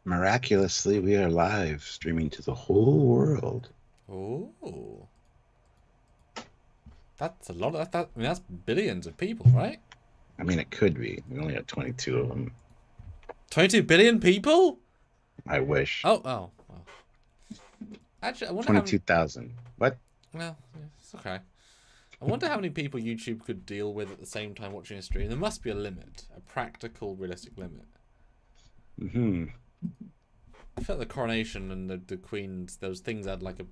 Miraculously, we are live streaming to the whole world. Oh, that's a lot. I mean, that's billions of people, right? I mean, it could be. We only have 22 of them. 22 billion people? I wish. Oh. Well. Actually, I wonder how many. 22,000. What? Well, it's okay. I wonder how many people YouTube could deal with at the same time watching a stream. There must be a limit, a practical, realistic limit. Mm-hmm. I felt the coronation and the Queen's, those things had like a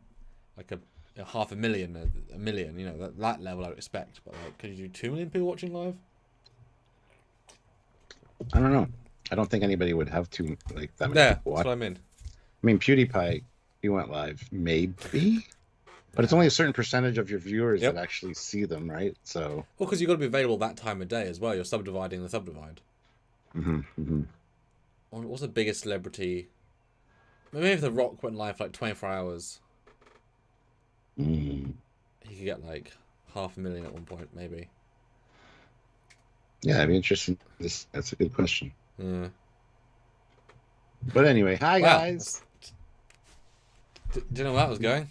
half a million, a million. You know that level I would expect. But like, could you do 2 million people watching live? I don't know. I don't think anybody would have to like that many Yeah, people that's watch. what I mean. I mean, PewDiePie, he went live, maybe, but it's only a certain percentage of your viewers Yep. that actually see them, right? So. Well, because you've got to be available that time of day as well. You're subdividing the subdivide. Mm-hmm, mm-hmm. What's the biggest celebrity? Maybe if The Rock went live for like 24 hours, Mm. he could get like 500,000 at one point, maybe. Yeah, it'd be interesting. That's a good question. Yeah. But anyway, hi Wow. guys. Do you know where that was going?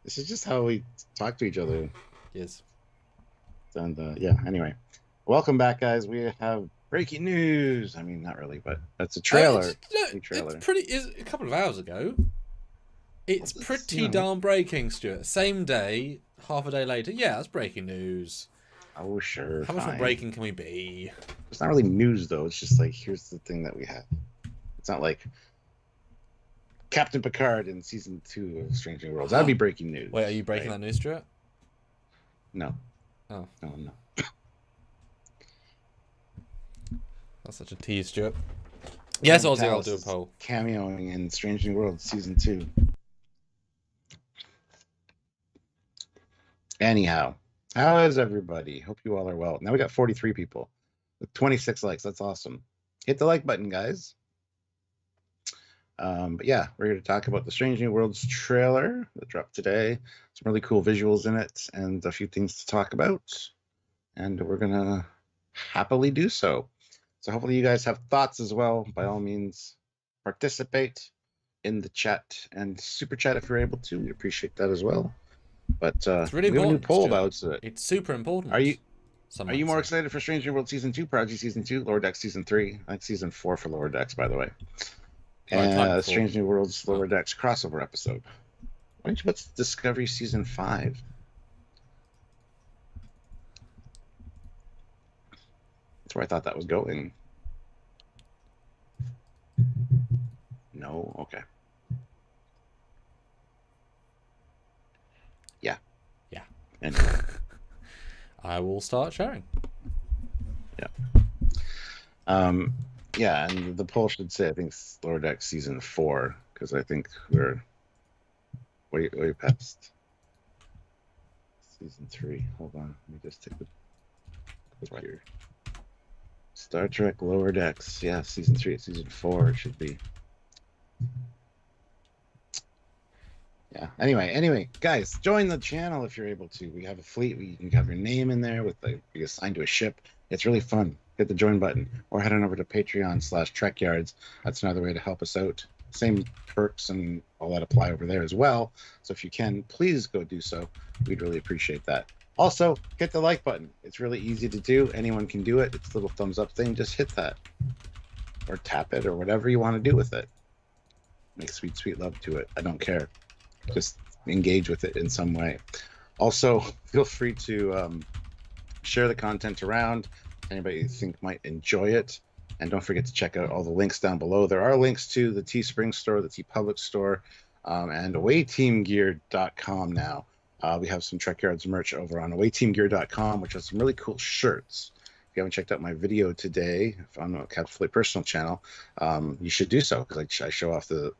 This is just how we talk to each other. Yes. And yeah, anyway, welcome back, guys. We have breaking news. I mean, not really, but that's a trailer. It's pretty. It's a couple of hours ago. It's pretty you know. darn breaking, Stuart. Same day, half a day later. Yeah, that's breaking news. Oh, sure. How much more fine. breaking can we be? It's not really news, though. It's just like, here's the thing that we have. It's not like Captain Picard in season 2 of Strange New Worlds. That'd be breaking news. Wait, are you breaking right? that news, Stuart? No. Oh. No. That's such a tease, Stuart. Yes, Ozzy, I'll Palace do a is poll. Cameoing in Strange New Worlds season 2. Anyhow, how is everybody? Hope you all are well. Now we got 43 people with 26 likes. That's awesome. Hit the like button, guys. But yeah, we're here to talk about the Strange New Worlds trailer that dropped today. Some really cool visuals in it and a few things to talk about. And we're going to happily do so. So hopefully you guys have thoughts as well. By all means, participate in the chat and super chat if you're able to. We appreciate that as well. But It's really we have a new important, poll Stuart. about it. It's super important. Are you more say. excited for Strange New World Season 2, Prodigy Season 2, Lower Decks Season 3? I think Season 4 for Lower Decks, by the way. And Strange New Worlds Lower Decks crossover episode. Why don't you put Discovery Season 5? That's where I thought that was going. No? Okay. Yeah. Yeah. Anyway. I will start sharing. Yeah. Yeah, and the poll should say, I think, Lower Decks Season 4, because I think we're way past Season 3. Hold on. Let me just take a right here. Star Trek Lower Decks. Yeah, Season 3. Season 4 it should be. Yeah. Anyway, guys, join the channel if you're able to. We have a fleet. You can have your name in there with be assigned to a ship. It's really fun. Hit the join button or head on over to Patreon/Trekyards. That's another way to help us out. Same perks and all that apply over there as well. So if you can, please go do so. We'd really appreciate that. Also, hit the like button. It's really easy to do. Anyone can do it. It's a little thumbs up thing. Just hit that or tap it or whatever you want to do with it. Make sweet, sweet love to it. I don't care. Just engage with it in some way. Also, feel free to share the content around. Anybody you think might enjoy it. And don't forget to check out all the links down below. There are links to the Teespring store, the TeePublic store, and awayteamgear.com now. We have some Trekyards merch over on awayteamgear.com, which has some really cool shirts. If you haven't checked out my video today on the Captain Foley personal channel, you should do so, because I show off the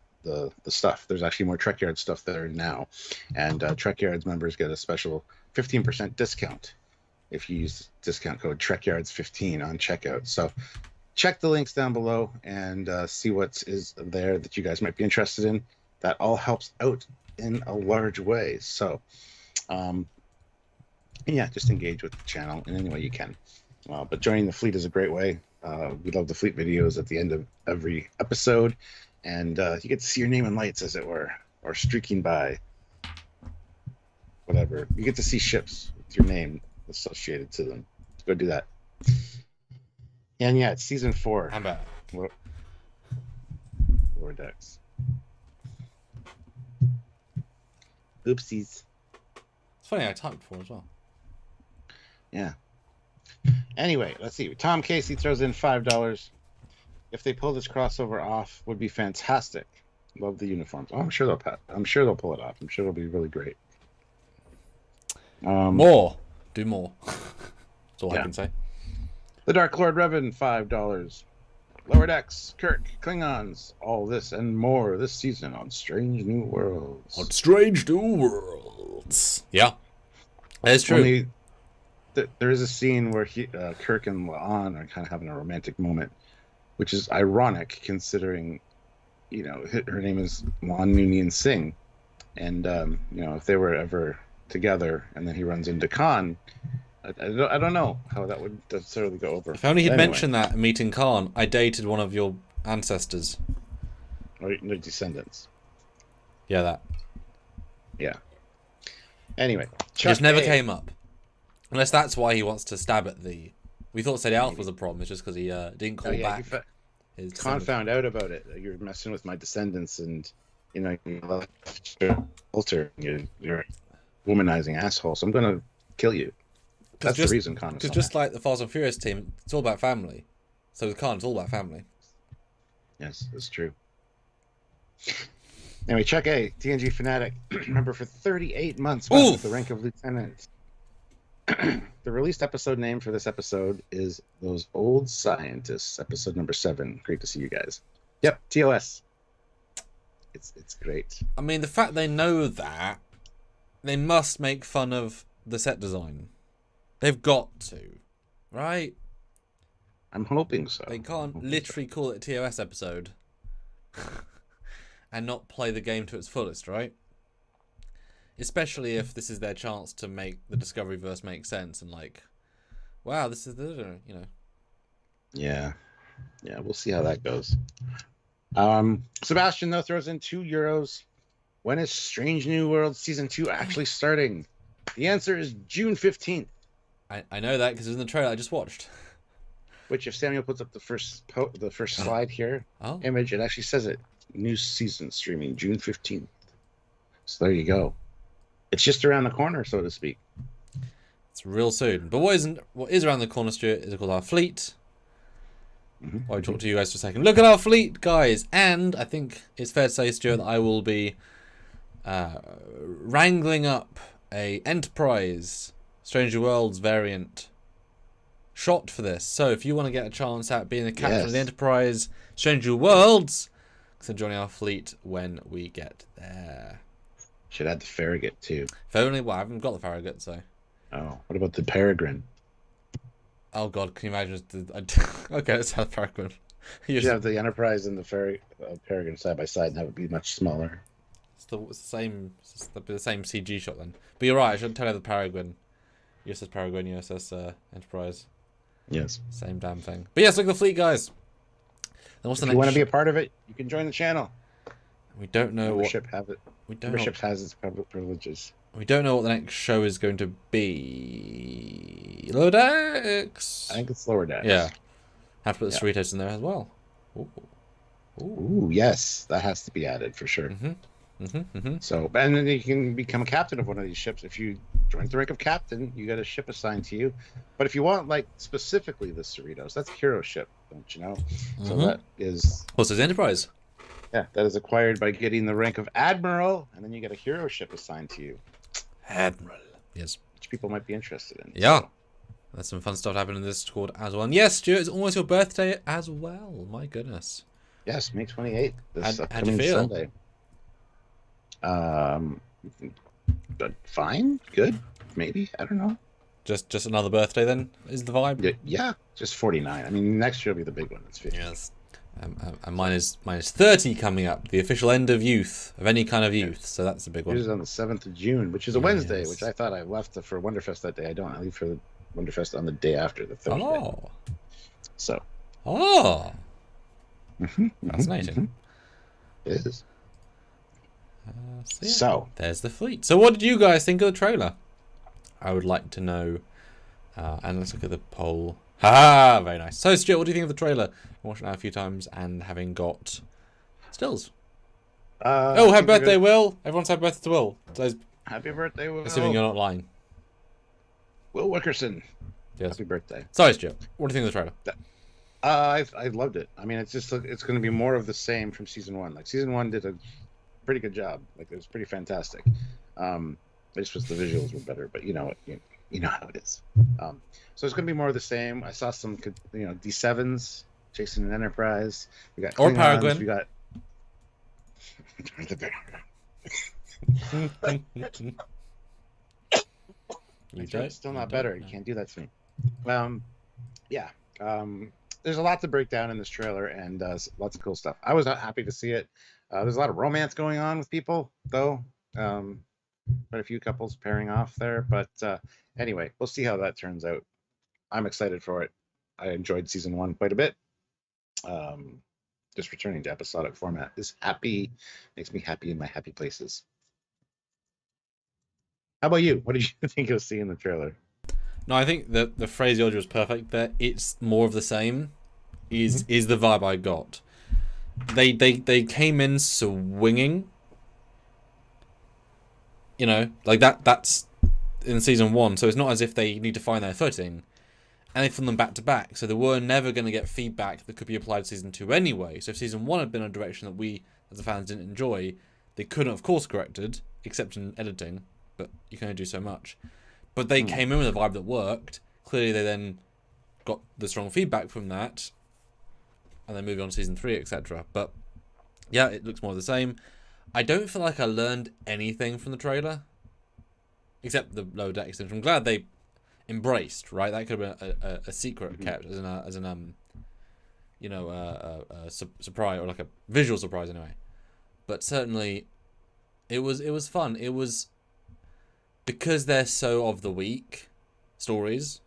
stuff. There's actually more Trekyard stuff there now. And Trekyards members get a special 15% discount if you use discount code Trekyards15 on checkout. So check the links down below and see what is there that you guys might be interested in. That all helps out in a large way. So yeah, just engage with the channel in any way you can. But joining the fleet is a great way. We love the fleet videos at the end of every episode, and you get to see your name in lights, as it were, or streaking by. Whatever. You get to see ships with your name associated to them. Go do that. And yeah, it's season 4. I'm back. Lower decks. Oopsies. It's funny, I typed before as well. Yeah. Anyway, let's see. Tom Casey throws in $5. If they pull this crossover off, would be fantastic. Love the uniforms. Oh, I'm sure they'll pull it off. I'm sure it'll be really great. More. Do more. That's all I can say. The Dark Lord Revan, $5. Lower Decks, Kirk, Klingons, all this and more this season on Strange New Worlds. On Strange New Worlds. Yeah. That's true. Only, there is a scene where Kirk and La'an are kind of having a romantic moment, which is ironic considering, you know, her name is La'an Noonien Singh. And, you know, if they were ever together and then he runs into Khan, I don't know how that would necessarily go over. If only he'd mentioned that meeting Khan. I dated one of your ancestors. Or your descendants. Yeah, that. Yeah. Anyway. Just never came up. Unless that's why he wants to stab at the... We thought Sadie Alf was a problem. It's just because he didn't call back. Khan found out about it. You're messing with my descendants and, you know, you left your altar. You're a womanizing asshole. So I'm going to kill you. That's the reason Khan is. Because just like the Fast and Furious team, it's all about family. So with Khan, it's all about family. Yes, that's true. Anyway, Chuck A, TNG fanatic. Remember, for 38 months with the rank of lieutenant. The released episode name for this episode is Those Old Scientists, episode number 7. Great to see you guys. Yep, TOS. It's great. I mean, the fact they know that, they must make fun of the set design. They've got to, right? I'm hoping so. They can't literally call it a TOS episode and not play the game to its fullest, right? Especially if this is their chance to make the Discoveryverse make sense and like, wow, this is the, you know. Yeah, we'll see how that goes. Sebastian, though, throws in €2. When is Strange New Worlds Season 2 actually starting? The answer is June 15th. I know that because it was in the trailer I just watched. Which, if Samuel puts up the first slide here, image, it actually says it. New season streaming June 15th. So there you go. It's just around the corner, so to speak. It's real soon. But what is around the corner, Stuart, is called our fleet. I'll talk to you guys for a second. Look at our fleet, guys. And I think it's fair to say, Stuart, that I will be wrangling up a Enterprise Stranger Worlds variant shot for this. So if you want to get a chance at being the captain of the Enterprise Stranger Worlds, consider joining our fleet when we get there. Should add the Farragut too. If only, well, I haven't got the Farragut, so. Oh, what about the Peregrine? Oh God, can you imagine? Okay, let's have the Peregrine. You should have the Enterprise and the Peregrine side by side and have it be much smaller. It's the same. It's the same CG shot then. But you're right. I should tell you the Peregrine. USS Peregrine, USS Enterprise. Yes. Same damn thing. But yes, look at the fleet, guys. If you want to be a part of it, you can join the channel. We don't know Membership has its privileges. We don't know what the next show is going to be. Lower Decks. I think it's Lower Decks. Yeah. Have to put the Cerritos in there as well. Ooh, yes, that has to be added for sure. So, and then you can become a captain of one of these ships. If you join the rank of captain, you get a ship assigned to you. But if you want, like, specifically the Cerritos, that's a hero ship, don't you know? So that is... Also, the Enterprise. Yeah, that is acquired by getting the rank of Admiral, and then you get a hero ship assigned to you. Admiral. Yes. Which people might be interested in. Yeah. There's some fun stuff happening in this Discord as well. And yes, Stuart, it's almost your birthday as well. My goodness. Yes, May 28th. This How'd you feel? Sunday. But fine, good, maybe. I don't know. Just another birthday then is the vibe. Yeah, just 49. I mean, next year will be the big one. It's 50. Yes. And mine is 30 coming up. The official end of youth, of any kind of youth. So that's a big one. It is on the 7th of June, which is a Wednesday, which I thought I left for Wonderfest that day. I don't. I leave for Wonderfest on the day after, the Thursday. Oh. So Oh, fascinating. It is. So, yeah, So, there's the fleet. So what did you guys think of the trailer? I would like to know. And let's look at the poll. Ha! Very nice. So, Stuart, what do you think of the trailer? I watched it now a few times and having got stills. Oh, happy birthday, Will! Everyone's happy birthday to Will. So, happy birthday, Will. Assuming you're not lying. Will Wickerson. Yes. Happy birthday. Sorry, Stuart. What do you think of the trailer? I loved it. I mean, it's going to be more of the same from season 1. Like season 1 did a pretty good job. Like it was pretty fantastic. I just wish the visuals were better, but you know what, you know how it is. So it's going to be more of the same. I saw some, D7s chasing an Enterprise. We got or Klingons, Peregrine. We got. It's still not better. You can't do that to me. Yeah. There's a lot to break down in this trailer, and lots of cool stuff. I was happy to see it. There's a lot of romance going on with people, though. Quite a few couples pairing off there, but anyway, we'll see how that turns out. I'm excited for it. I enjoyed season 1 quite a bit. Just returning to episodic format is happy, makes me happy in my happy places. How about you? What did you think of seeing the trailer? No, I think that the phraseology was perfect there. It's more of the same. Is the vibe I got. They came in swinging. You know, like that's in season 1, so it's not as if they need to find their footing. And they filmed them back to back, so they were never going to get feedback that could be applied to season 2 anyway. So if season 1 had been a direction that we, as the fans, didn't enjoy, they couldn't, of course, corrected, except in editing, but you can only do so much. But they came in with a vibe that worked. Clearly, they then got the strong feedback from that, and then moved on to season 3, etc. But yeah, it looks more of the same. I don't feel like I learned anything from the trailer, except the lower deck extension. I'm glad they embraced, right? That could have been a secret kept as an surprise, or like a visual surprise anyway. But certainly, it was fun. It was because they're so of the week stories.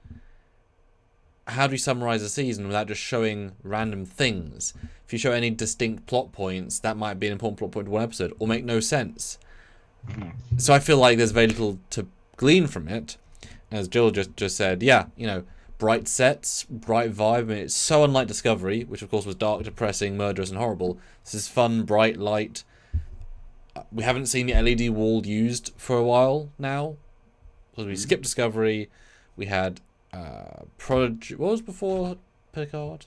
How do you summarize a season without just showing random things? If you show any distinct plot points, that might be an important plot point to one episode, or make no sense. So I feel like there's very little to glean from it. As Jill just said, yeah, bright sets, bright vibe. I mean, it's so unlike Discovery, which of course was dark, depressing, murderous, and horrible. This is fun, bright, light. We haven't seen the LED wall used for a while now, because we skipped Discovery. We had Prodigy. What was before Picard?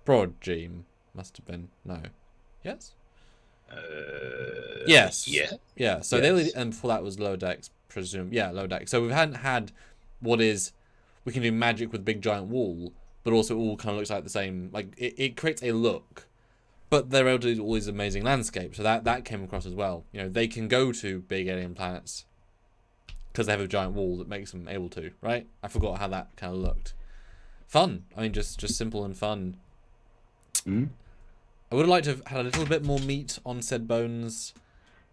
Prodigy must have been. No. Yes? Yes. Yeah. So yes. And before that was Lower Decks, presume. Yeah, Lower Decks. So we hadn't had what is, we can do magic with big giant wall, but also all kind of looks like the same. Like it creates a look, but they're able to do all these amazing landscapes. So that came across as well. They can go to big alien planets because they have a giant wall that makes them able to. Right? I forgot how that kind of looked. Fun. I mean, just simple and fun. I would have liked to have had a little bit more meat on said bones,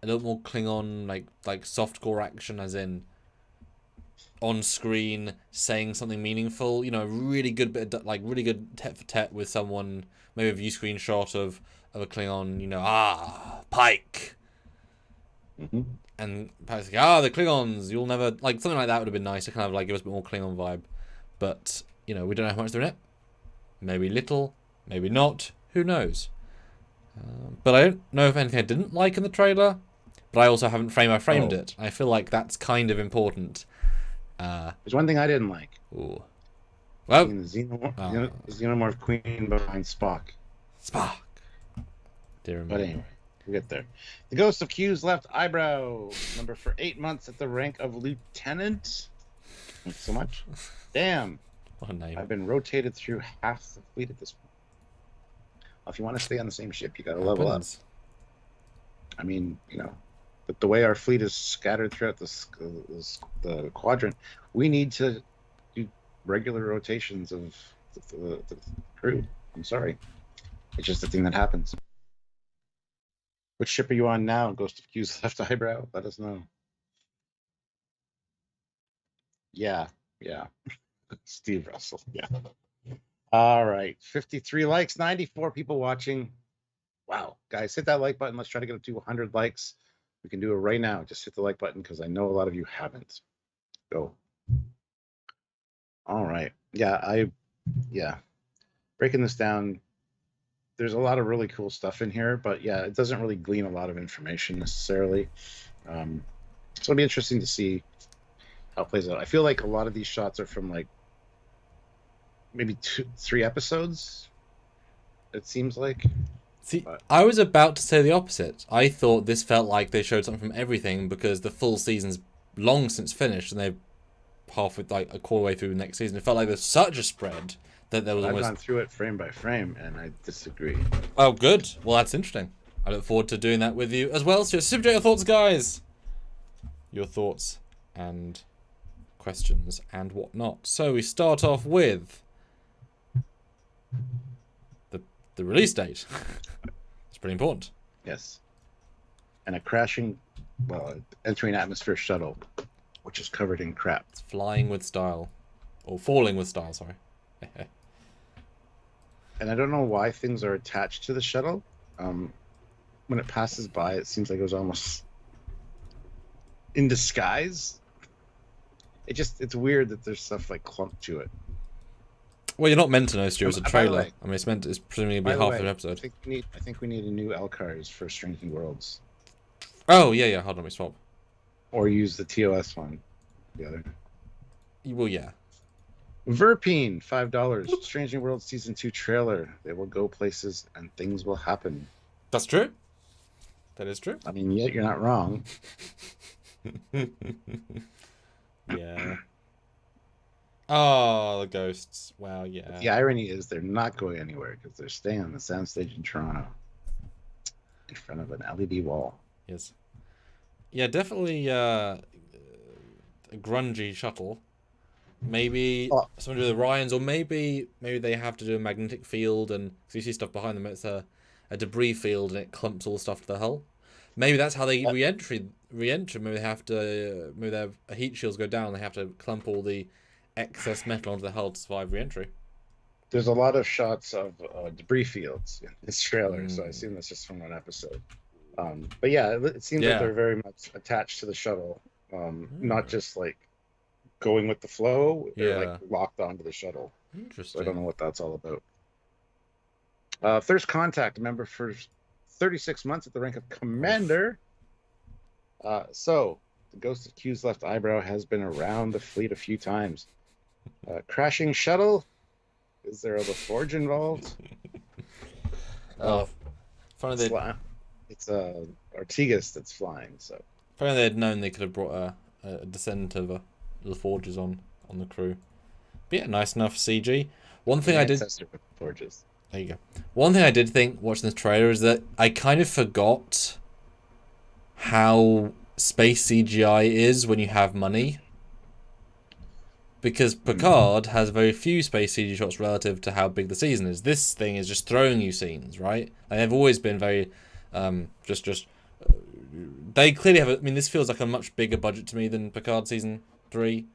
a little more Klingon, like softcore action, as in on screen saying something meaningful. Really good bit of, really good tete for tete with someone, maybe a view screen shot of a Klingon. Pike, and Pike's like, the Klingons, you'll never something like that would have been nice to kind of give us a bit more Klingon vibe. But we don't know how much they're in it. Maybe little, maybe not. Who knows? But I don't know if anything I didn't like in the trailer, but I also haven't framed it. I feel like that's kind of important. There's one thing I didn't like. Ooh. Well, the Xenomorph Queen behind Spock. Dear me. But anyway, we'll get there. The Ghost of Q's left eyebrow. Number for 8 months at the rank of lieutenant. Thanks so much. Damn. What a name. I've been rotated through half the fleet at this point. Well, if you want to stay on the same ship, you got to level up. I mean, but the way our fleet is scattered throughout the quadrant, we need to do regular rotations of the crew. I'm sorry. It's just a thing that happens. Which ship are you on now, Ghost of Q's left eyebrow? Let us know. Yeah. Steve Russell, yeah. All right, 53 likes, 94 people watching. Wow, guys, hit that like button. Let's try to get up to 100 likes. We can do it right now. Just hit the like button because I know a lot of you haven't. Go. All right. Yeah. Breaking this down, there's a lot of really cool stuff in here, but yeah, it doesn't really glean a lot of information necessarily. So it'll be interesting to see how it plays out. I feel like a lot of these shots are from like maybe 3 episodes. It seems like. See, I was about to say the opposite. I thought this felt like they showed something from everything because the full season's long since finished and they're halfway, like a quarter way through next season. It felt like there's such a spread that there was I've gone through it frame by frame and I disagree. Oh, good. Well, that's interesting. I look forward to doing that with you as well. So, subject your thoughts, guys. Your thoughts and questions and whatnot. So we start off with the release date. It's pretty important. Yes. And a crashing, entering atmosphere shuttle, which is covered in crap. It's flying with style. Or falling with style, sorry. And I don't know why things are attached to the shuttle. When it passes by, it seems like it was almost in disguise. It's weird that there's stuff like clumped to it. Well, you're not meant to know, Stu. It's a trailer. I mean, it's presumably going to be half an episode. I think we need a new LCARS for Strange New Worlds. Oh, yeah. Hold on, we swap. Or use the TOS one. The other. Well, yeah. Verpine, $5. Strange New Worlds Season 2 trailer. They will go places and things will happen. That's true. That is true. I mean, yet you're not wrong. Yeah. Oh, the ghosts. Wow, yeah. But the irony is they're not going anywhere because they're staying on the soundstage in Toronto in front of an LED wall. Yes. Yeah, definitely a grungy shuttle. Maybe something to do with the Ryans, or maybe they have to do a magnetic field, and cause you see stuff behind them, it's a debris field and it clumps all the stuff to the hull. Maybe that's how they re-enter. Maybe they have to, maybe their heat shields go down. They have to clump all the excess metal onto the hull to survive re-entry. There's a lot of shots of debris fields in this trailer, so I assume that's just from one episode. But yeah, it seems like they're very much attached to the shuttle, not just like going with the flow. They're like locked onto the shuttle. Interesting. So I don't know what that's all about. First Contact, member for 36 months at the rank of Commander. So the Ghost of Q's left eyebrow has been around the fleet a few times. Crashing shuttle. Is there a LaForge involved? Funny it's Artigas that's flying. So if only they had known, they could have brought a descendant of LaForges on the crew. But yeah, nice enough CG. One thing I did. Forges. There you go. One thing I did think watching this trailer is that I kind of forgot how space CGI is when you have money. Because Picard has very few space CG shots relative to how big the season is. This thing is just throwing you scenes, right? And they've always been very, they clearly have. I mean, this feels like a much bigger budget to me than Picard season 3.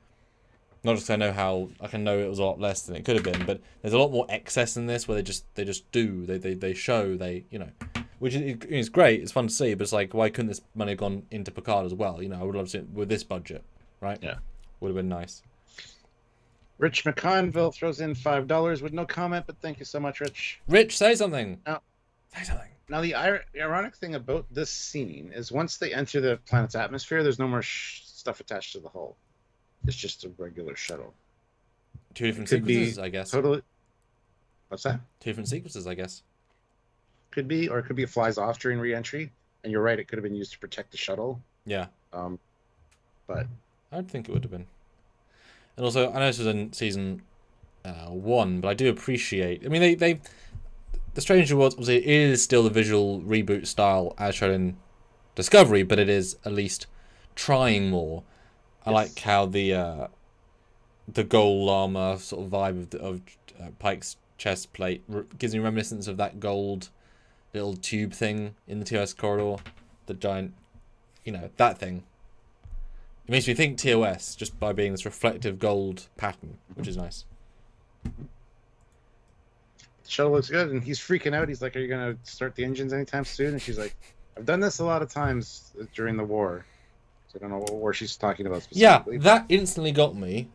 Not just because I know how I can know it was a lot less than it could have been, but there's a lot more excess in this where they just do they show which is great. It's fun to see, but it's like, why couldn't this money have gone into Picard as well? I would love to see it with this budget, right? Yeah, would have been nice. Rich McConville throws in $5 with no comment, but thank you so much, Rich. Rich, say something. Say something. Now, the ironic thing about this scene is once they enter the planet's atmosphere, there's no more stuff attached to the hull. It's just a regular shuttle. 2 different sequences, I guess. Totally. What's that? 2 different sequences, I guess. Could be, or it could be it flies off during re-entry. And you're right, it could have been used to protect the shuttle. Yeah. But I'd think it would have been. And also, I know this was in season 1, but I do appreciate. I mean, the Strange New Worlds, obviously, it is still the visual reboot style as shown in Discovery, but it is at least trying more. I like how the gold armor sort of vibe of Pike's chest plate gives me reminiscence of that gold little tube thing in the TOS corridor, the giant, that thing. It makes me think TOS just by being this reflective gold pattern, which is nice. shuttle looks good. And he's freaking out. He's like, are you going to start the engines anytime soon? And she's like, I've done this a lot of times during the war. So I don't know what war she's talking about specifically. Yeah, that instantly got me.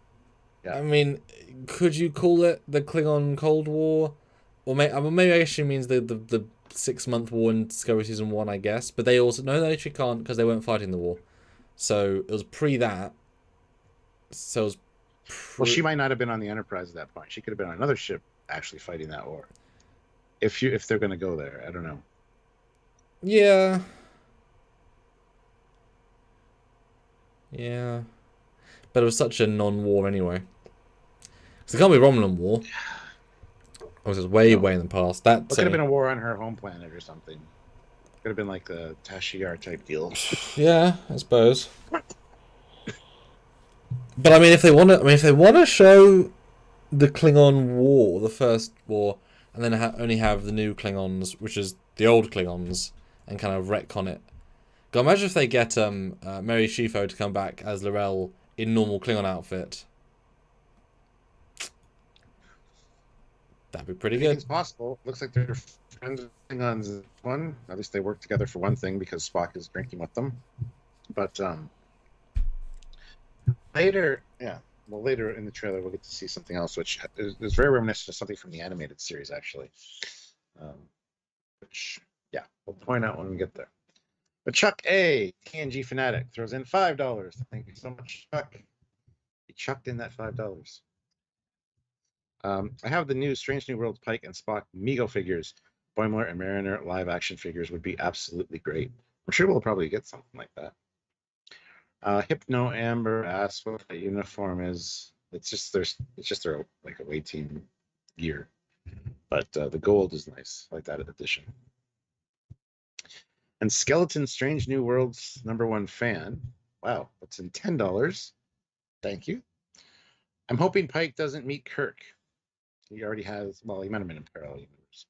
Yeah. I mean, could you call it the Klingon Cold War? Or maybe actually means the 6-month war in Discovery Season 1, I guess. But they also... No, they actually can't because they weren't fighting the war. So it was pre-that. So it was Well, she might not have been on the Enterprise at that point. She could have been on another ship actually fighting that war. If they're going to go there. I don't know. Yeah. Yeah. But it was such a non-war anyway. Because it can't be Romulan War. It was just way in the past. That could have been a war on her home planet or something. Could have been like the Trekyards type deal. Yeah, I suppose. But I mean, if they want to show the Klingon War, the first war, and then only have the new Klingons, which is the old Klingons, and kind of retcon it. God, imagine if they get Mary Shifo to come back as L'Rell in normal Klingon outfit. That'd be pretty good. It's possible. Looks like they're friends with Klingons. One, at least they work together for one thing because Spock is drinking with them. But later in the trailer we'll get to see something else, which is very reminiscent of something from the animated series, actually. Which, yeah, we'll point out when we get there. But Chuck A, TNG Fanatic, throws in $5. Thank you so much, Chuck. He chucked in that $5. I have the new Strange New Worlds Pike and Spock Mego figures. Boimler and Mariner live action figures would be absolutely great. I'm sure we'll probably get something like that. Hypno Amber asks what that uniform is. It's just their like away team gear, but the gold is nice. I like that edition. And Skeleton Strange New Worlds #1 fan. Wow, that's in $10. Thank you. I'm hoping Pike doesn't meet Kirk. He already has. Well, he met him in a parallel universe.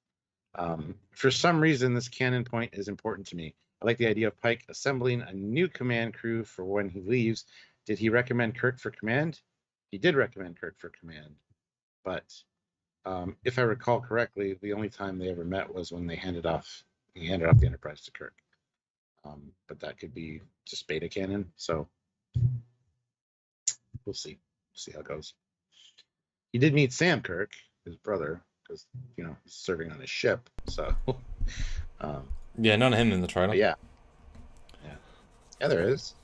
For some reason, this canon point is important to me. I like the idea of Pike assembling a new command crew for when he leaves. Did he recommend Kirk for command? He did recommend Kirk for command. But if I recall correctly, the only time they ever met was when he handed off the Enterprise to Kirk. But that could be just beta canon. So we'll see. See how it goes. He did meet Sam Kirk, his brother, because he's serving on his ship. So yeah, none of him in the trailer. Yeah, there is.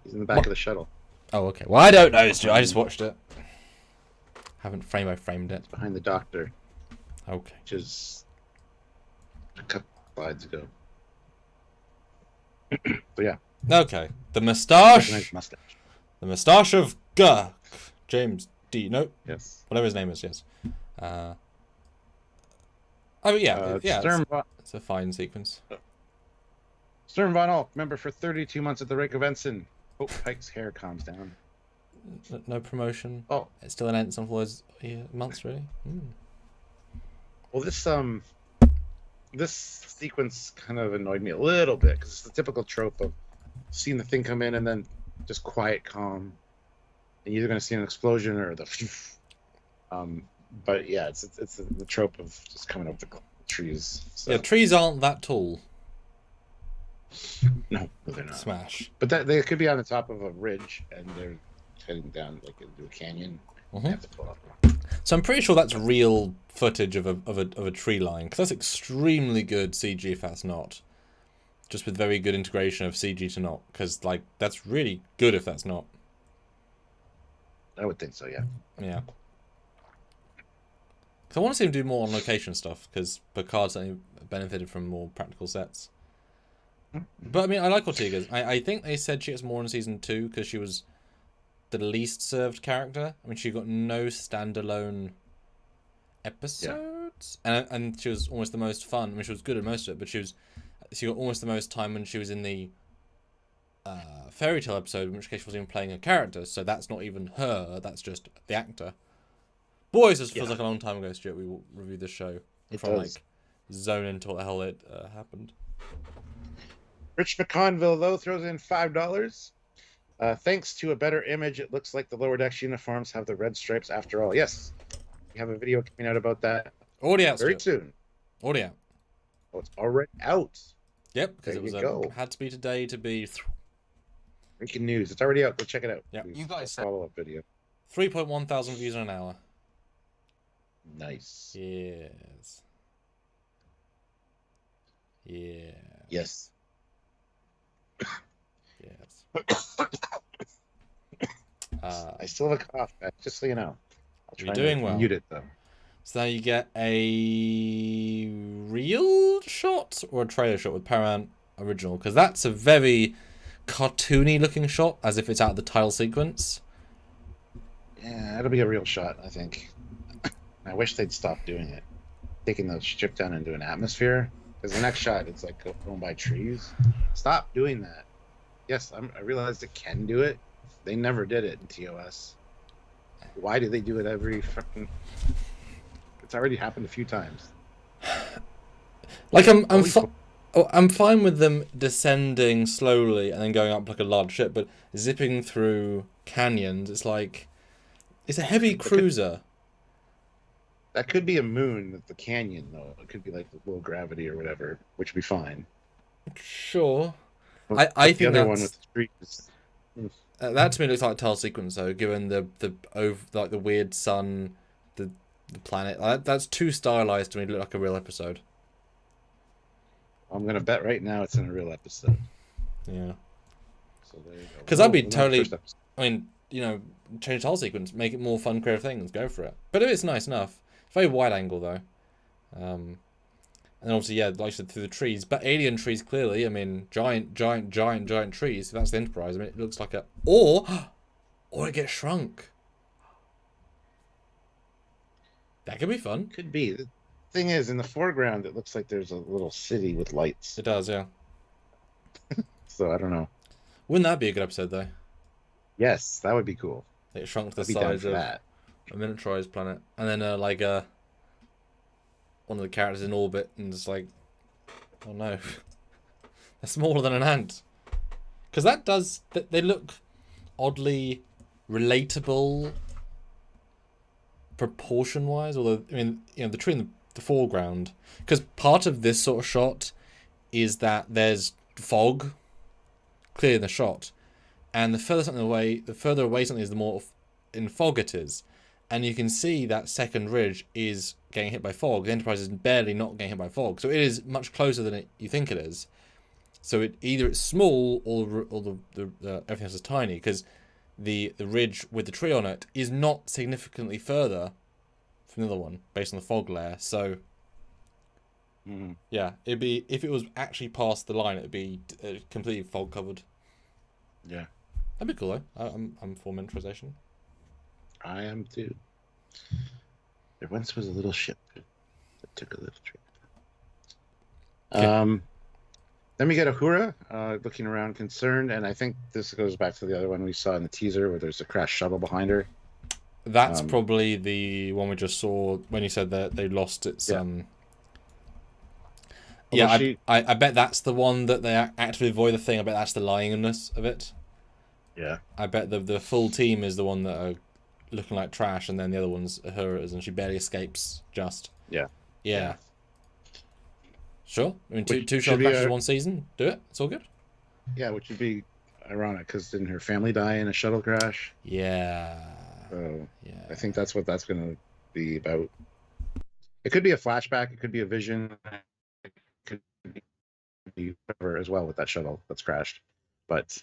He's in the back of the shuttle. Oh, okay. Well, I don't know. I just watched it. Haven't frame by framed it. It's behind the Doctor. Okay. Which is a couple slides ago. But yeah. Okay. The moustache. Nice mustache. The moustache of Gurk. James D. No. Yes. Whatever his name is. Yes. Oh yeah. It's a fine sequence. Sturm Von Ulf, member for 32 months at the Rake of Ensign. Hope Pike's hair calms down. No promotion. Oh, it's still an ensign for those months, really. Well, this sequence kind of annoyed me a little bit because it's the typical trope of seeing the thing come in and then just quiet, calm. And you're either going to see an explosion or the. But yeah, it's the trope of just coming up the trees. So. Yeah, trees aren't that tall. No, they're not. Smash. But they could be on the top of a ridge and they're heading down like into a canyon. Mm-hmm. Have to pull up. So I'm pretty sure that's real footage of a tree line, because that's extremely good CG if that's not. Just with very good integration of CG to not, because that's really good if that's not. I would think so, yeah. Yeah. Because I want to see him do more on location stuff, because Picard certainly benefited from more practical sets. But I mean, I like Ortega's. I think they said she gets more in season 2 because she was the least served character. I mean, she got no standalone episodes, and she was almost the most fun. I mean, she was good at most of it, but she got almost the most time when she was in the fairy tale episode, in which case she wasn't even playing a character. So that's not even her. That's just the actor. Boys, this feels like a long time ago, Stuart. We reviewed this show. Zone into what the hell it happened. Rich McConville, though, throws in $5. Thanks to a better image, it looks like the Lower Decks uniforms have the red stripes after all. Yes, we have a video coming out about that. Already out, very Stuart. soon. Already out. Oh, it's already out. Yep, because There it was you go. had to be today to be Breaking news. It's already out. Go check it out. Yeah, you guys said follow-up video. 3.1 thousand views in an hour. Nice. Yes. Yeah. Yes. Yes. I still have a cough, guys, just so you know. I'll try you're doing to well. mute it though. So now you get a real shot or a trailer shot with Paramount Original, because that's a very cartoony looking shot, as if it's out of the title sequence. Yeah, it'll be a real shot, I think. I wish they'd stop doing it, taking the ship down into an atmosphere. Because the next shot, it's like going by trees. Stop doing that. Yes, I realized it can do it. They never did it in TOS. Why do they do it every fucking? It's already happened a few times. Like I'm fine with them descending slowly and then going up like a large ship, but zipping through canyons, it's like it's a heavy cruiser. That could be a moon, the canyon though. It could be like low gravity or whatever, which would be fine. Sure. But I the think other one with the trees. That to me looks like a tile sequence though, given the like the weird sun, the planet. That's too stylized to me to look like a real episode. I'm gonna bet right now it's in a real episode. Yeah. So there you go. Because I'd be totally. I mean, you know, change the tile sequence, make it more fun, creative things, go for it. But if it's nice enough, it's very wide angle though. And obviously, yeah, like I said, through the trees. But alien trees, clearly. I mean, giant trees. If that's the Enterprise, I mean, it looks like a... Or it gets shrunk. That could be fun. Could be. The thing is, in the foreground, it looks like there's a little city with lights. It does, yeah. So, I don't know. Wouldn't that be a good episode, though? Yes, that would be cool. It shrunk to the I'd be down size for of that. a miniaturized planet. And then, like, one of the characters in orbit, and it's like, oh no, they're smaller than an ant. Because that does, they look oddly relatable proportion-wise, although, I mean, you know, the tree in the foreground. Because part of this sort of shot is that there's fog clear in the shot, and the further away something is, the more in fog it is. And you can see that second ridge is getting hit by fog. The Enterprise is barely not getting hit by fog. So it is much closer than you think it is. So either it's small or everything else is tiny, because the ridge with the tree on it is not significantly further from the other one based on the fog layer. So yeah, it'd be, if it was actually past the line, it'd be completely fog covered. Yeah, that'd be cool though. I'm for miniaturization. I am too. There once was a little ship that took a little trip. Okay. Then we get Uhura looking around concerned, and I think this goes back to the other one we saw in the teaser where there's a crashed shuttle behind her. That's probably the one we just saw when you said that they lost its... Yeah, I bet that's the one that they actively avoid the thing. I bet that's the lyingness of it. Yeah. I bet the full team is the one that are looking like trash, and then the other one's Uhura's, and she barely escapes just. Yeah. Sure. I mean, two shot crashes in one season. Do it. It's all good. Yeah, which would be ironic, because didn't her family die in a shuttle crash? Yeah. So yeah, I think that's what that's going to be about. It could be a flashback. It could be a vision. It could be whatever as well with that shuttle that's crashed. But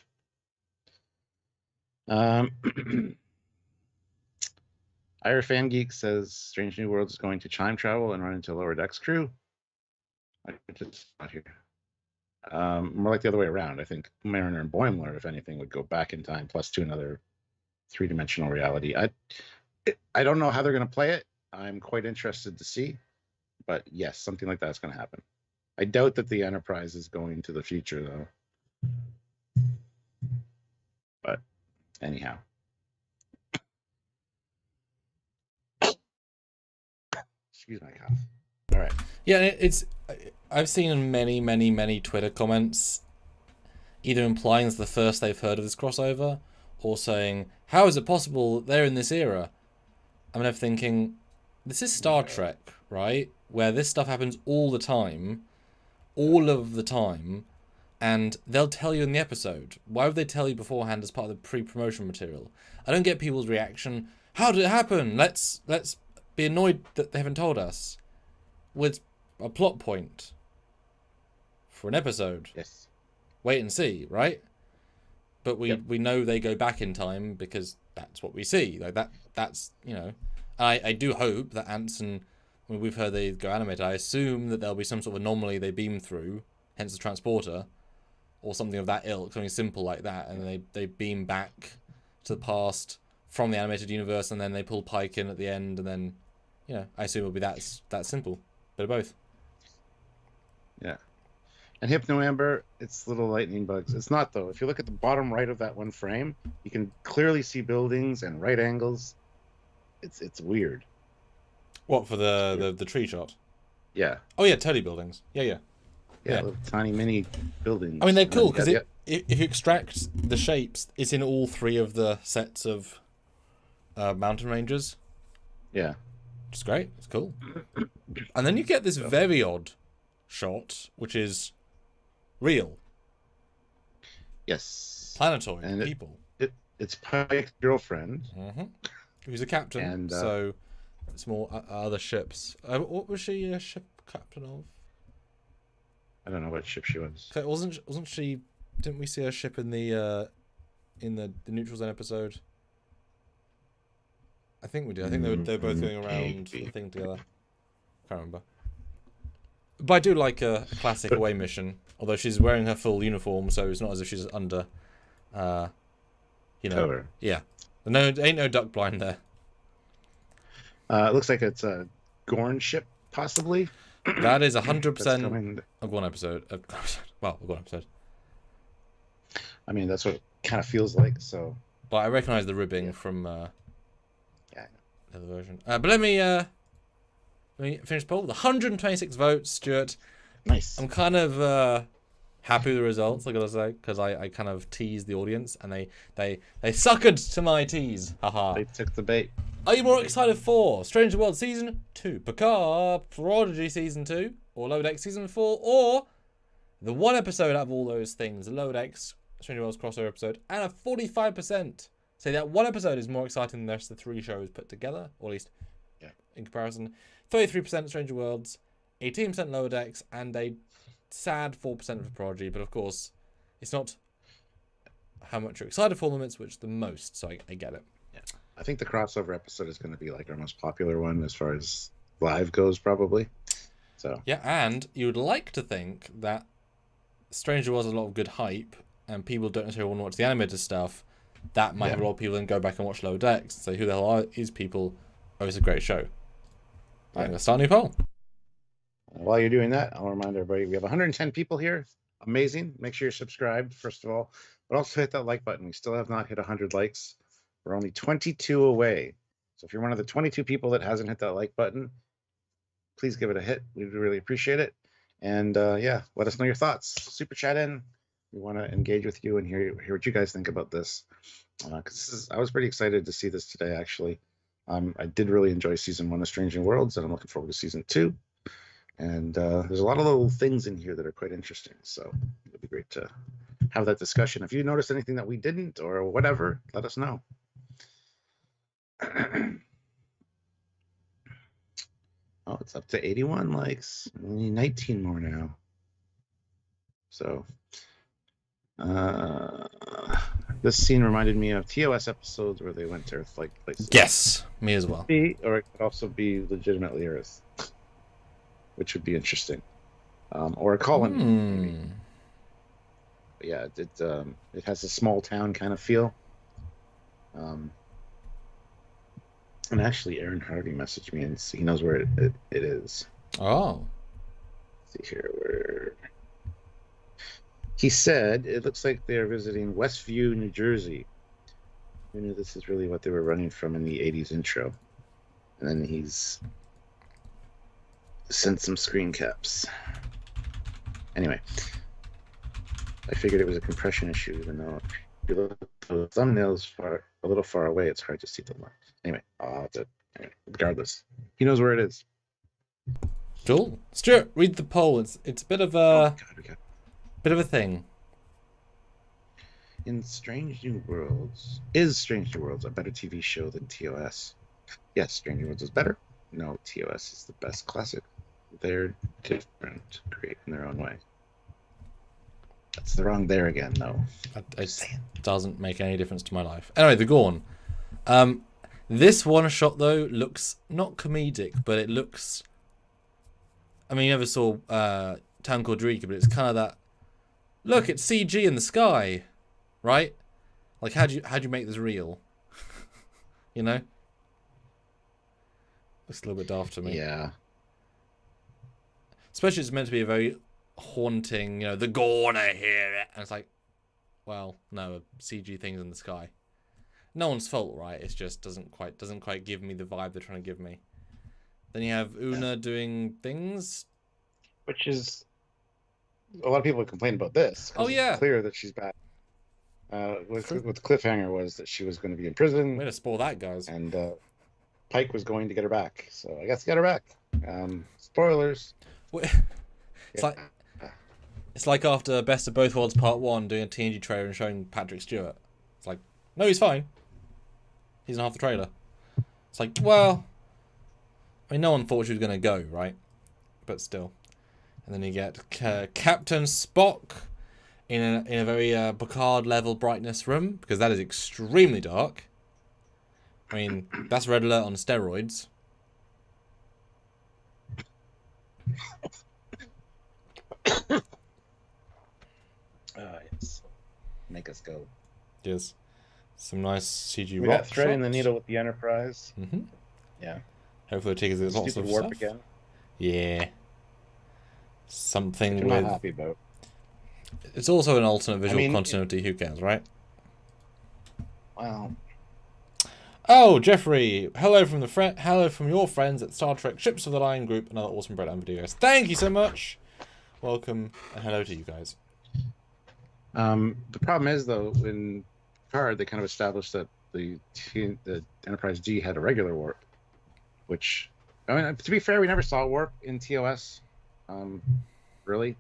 Ira Fan Geek says Strange New Worlds is going to time travel and run into Lower Decks crew. I just not here. More like the other way around. I think Mariner and Boimler, if anything, would go back in time plus to another three-dimensional reality. I don't know how they're going to play it. I'm quite interested to see, but yes, something like that's going to happen. I doubt that the Enterprise is going to the future though. But anyhow. Excuse my cough. All right. Yeah, I've seen many Twitter comments either implying it's the first they've heard of this crossover, or saying, how is it possible that they're in this era? I'm never thinking, This is Star Trek, right? Where this stuff happens all the time, all of the time, and they'll tell you in the episode. Why would they tell you beforehand as part of the pre-promotion material? I don't get people's reaction. How did it happen? Let's be annoyed that they haven't told us. With a plot point for an episode. Yes. Wait and see, right? But we know they go back in time because that's what we see. Like that's you know. I do hope that Anson, when we've heard they go animate, I assume that there'll be some sort of anomaly they beam through, hence the transporter, or something of that ilk, something simple like that, and they beam back to the past from the animated universe, and then they pull Pike in at the end, and then, you know, I assume it'll be that simple. Bit of both. Yeah. And Hypno Amber, it's little lightning bugs. It's not, though. If you look at the bottom right of that one frame, you can clearly see buildings and right angles. It's weird. What, for the tree shot? Yeah. Oh yeah, totally buildings. Yeah. Little tiny mini buildings. I mean, they're cool because if you extract the shapes, it's in all three of the sets of mountain ranges. Yeah. Which is great. It's cool. And then you get this very odd shot, which is real. Yes. Planetoid and people. It's Pike's girlfriend. Mm-hmm. Who's a captain, and so it's more other ships. What was she a ship captain of? I don't know what ship she was. So wasn't she? Didn't we see her ship in the neutral zone episode? I think we did. I think they were both going around the thing together. Can't remember. But I do like a classic away mission. Although she's wearing her full uniform, so it's not as if she's under, cover. Yeah. No, ain't no duck blind there. It looks like it's a Gorn ship, possibly. That is 100% a one episode. Well, a one episode. I mean, that's what it kind of feels like. So, but I recognise the ribbing from the other version. But let me finish the poll. The 126 votes, Stuart. Nice. I'm kind of happy with the results, I gotta say, because I kind of teased the audience and they suckered to my tease. Haha. They took the bait. Are you more excited for Stranger World Season 2, Picard Prodigy Season 2, or Lower Decks Season 4, or the one episode out of all those things, the Lower Decks Stranger Worlds crossover episode, and a 45% say that one episode is more exciting than the rest of the three shows put together, or at least in comparison. 33% Stranger Worlds, 18% Lower Decks, and a sad 4% for Prodigy, but of course, it's not how much you're excited for them, it's which the most, so I get it. Yeah. I think the crossover episode is going to be like our most popular one as far as live goes, probably. So yeah, and you would like to think that Stranger Worlds has a lot of good hype, and people don't necessarily want to watch the animated stuff. That might have a lot of people then go back and watch Lower Decks and say, who the hell are these people? Oh, it's a great show. I'm going to start a new poll. While you're doing that, I'll remind everybody we have 110 people here. Amazing. Make sure you're subscribed, first of all, but also hit that like button. We still have not hit 100 likes. We're only 22 away. So if you're one of the 22 people that hasn't hit that like button, please give it a hit. We'd really appreciate it. And let us know your thoughts. Super chat in. We want to engage with you and hear what you guys think about this. Because I was pretty excited to see this today, actually. I did really enjoy season 1 of Stranger Worlds, and I'm looking forward to season 2. And there's a lot of little things in here that are quite interesting. So it'd be great to have that discussion. If you noticed anything that we didn't or whatever, let us know. Oh, it's up to 81 likes. We need 19 more now. So this scene reminded me of TOS episodes where they went to Earth-like places. Yes, me as well. Or it could also be legitimately Earth, which would be interesting. Or a colony. Maybe. But yeah, it has a small town kind of feel. And actually, Aaron Hardy messaged me, and he knows where it is. Oh. Let's see here, where he said it looks like they're visiting Westview, New Jersey. Who knew this is really what they were running from in the 80s intro? And then he's sent some screen caps. Anyway, I figured it was a compression issue, even though if you look at the thumbnails a little far away, it's hard to see the lines. Anyway, I'll have to Regardless, he knows where it is. Cool. Stuart, read the poll. It's a bit of a thing. In Strange New Worlds, is Strange New Worlds a better TV show than TOS? Yes, Strange New Worlds is better. No, TOS is the best classic. They're different, great in their own way. That's the wrong there again, though. It doesn't make any difference to my life. Anyway, the Gorn. This one shot though looks not comedic, but it looks. I mean, you never saw Town Called Eureka, but it's kind of that. Look, it's CG in the sky, right? Like, how'd you make this real? You know. Looks a little bit daft to me. Yeah. Especially it's meant to be a very haunting, the Gorn, I hear it. And it's like, well, no, CG things in the sky. No one's fault, right? It just doesn't quite give me the vibe they're trying to give me. Then you have Una doing things. Which is... A lot of people complain about this. Oh, yeah. It's clear that she's back. What the cliffhanger was that she was going to be in prison. Way to spoil that, guys. And Pike was going to get her back. So I guess he got her back. Spoilers. It's like after Best of Both Worlds Part 1 doing a TNG trailer and showing Patrick Stewart. It's like, no, he's fine. He's in half the trailer. It's like, well, I mean, no one thought she was going to go, right? But still. And then you get Captain Spock in a very Picard level brightness room, because that is extremely dark. I mean, that's Red Alert on steroids. Yes. Make us go. Yes. Some nice CG we rock got threading shots. the needle with the Enterprise. Mm-hmm. Yeah. Hopefully it takes lots of warp stuff. Again. Yeah. Something I'm with... not happy about. It's also an alternate visual continuity. Who cares, right? Well... Oh, Jeffrey! Hello from your friends at Star Trek Ships of the Line Group. Another awesome breakdown video, guys. Thank you so much. Welcome and hello to you guys. The problem is though, in Picard, they kind of established that the Enterprise D had a regular warp, which, I mean, to be fair, we never saw warp in TOS. Really.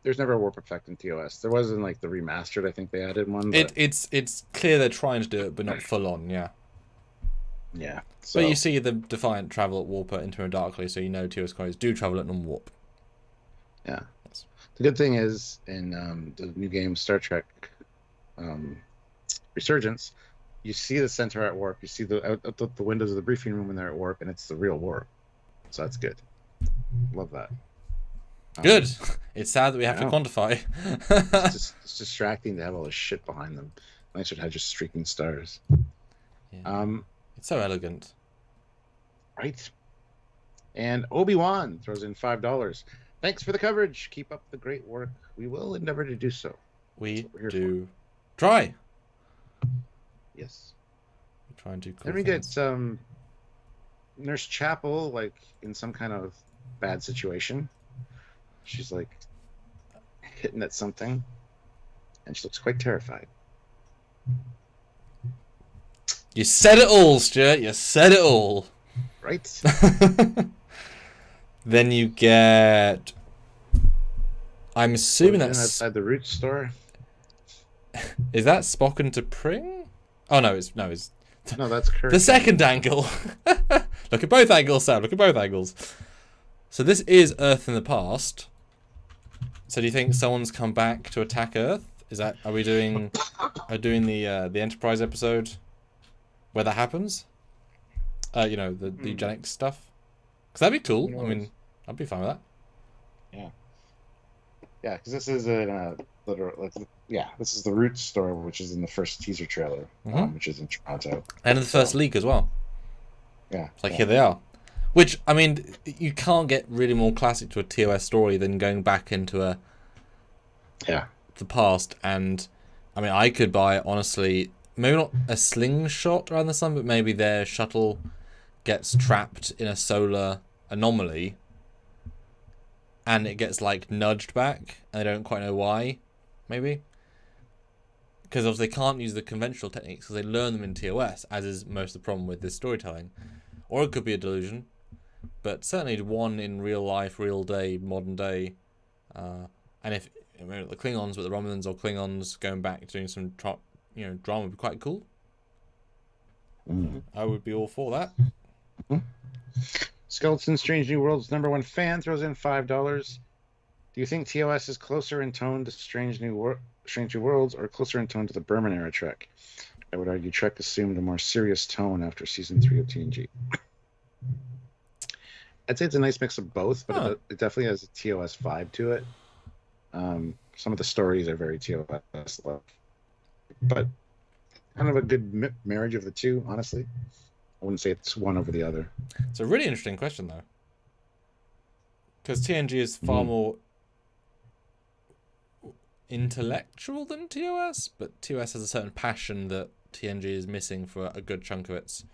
There's never a warp effect in TOS. There was in like the remastered. I think they added one. But... It's clear they're trying to do it, but not full on. Yeah. Yeah. So... But you see the Defiant travel at warp at Inter Darkly, so you know TOS guys do travel at non-warp. Yeah. Yes. The good thing is in the new game Star Trek Resurgence, you see the center at warp. You see the windows of the briefing room when they're at warp, and it's the real warp. So that's good. Love that. Good. It's sad that we have to quantify. It's distracting to have all this shit behind them. I should have just streaking stars. Yeah. It's so elegant. Right. And Obi-Wan throws in $5. Thanks for the coverage. Keep up the great work. We will endeavor to do so. We do try. Yes. We try and do cool Then we things. get Nurse Chapel, like, in some kind of bad situation. She's, like, hitting at something. And she looks quite terrified. You said it all, Stuart. You said it all. Right? Then you get... I'm assuming that's... outside the root store. Is that Spock and T'Pring? Oh, no, it's... No, that's Kirk. The second angle. Look at both angles, Sam. Look at both angles. So this is Earth in the past. So do you think someone's come back to attack Earth? Is that... Are we doing the Enterprise episode where that happens? The eugenics stuff? Because that'd be cool. I mean, I'd be fine with that. Yeah. Yeah, because this is this is the Root store, which is in the first teaser trailer, which is in Toronto. And in the first leak as well. Yeah. It's like, here they are. Which, I mean, you can't get really more classic to a TOS story than going back into the past. And, I mean, I could buy, honestly, maybe not a slingshot around the sun, but maybe their shuttle gets trapped in a solar anomaly and it gets, like, nudged back and they don't quite know why, maybe. because obviously they can't use the conventional techniques because they learn them in TOS, as is most of the problem with this storytelling. Or it could be a delusion, but certainly one in real life, real day, modern day. And if the Klingons with the Romulans or Klingons going back doing some drama would be quite cool. I would be all for that. Skeleton Strange New Worlds #1 fan throws in $5. Do you think TOS is closer in tone to Strange New Worlds or closer in tone to the Berman era Trek? I would argue Trek assumed a more serious tone after season 3 of TNG. I'd say it's a nice mix of both, but it definitely has a TOS vibe to it. Some of the stories are very TOS love, but kind of a good marriage of the two, honestly. I wouldn't say it's one over the other. It's a really interesting question, though, because TNG is far more intellectual than TOS, but TOS has a certain passion that TNG is missing for a good chunk of its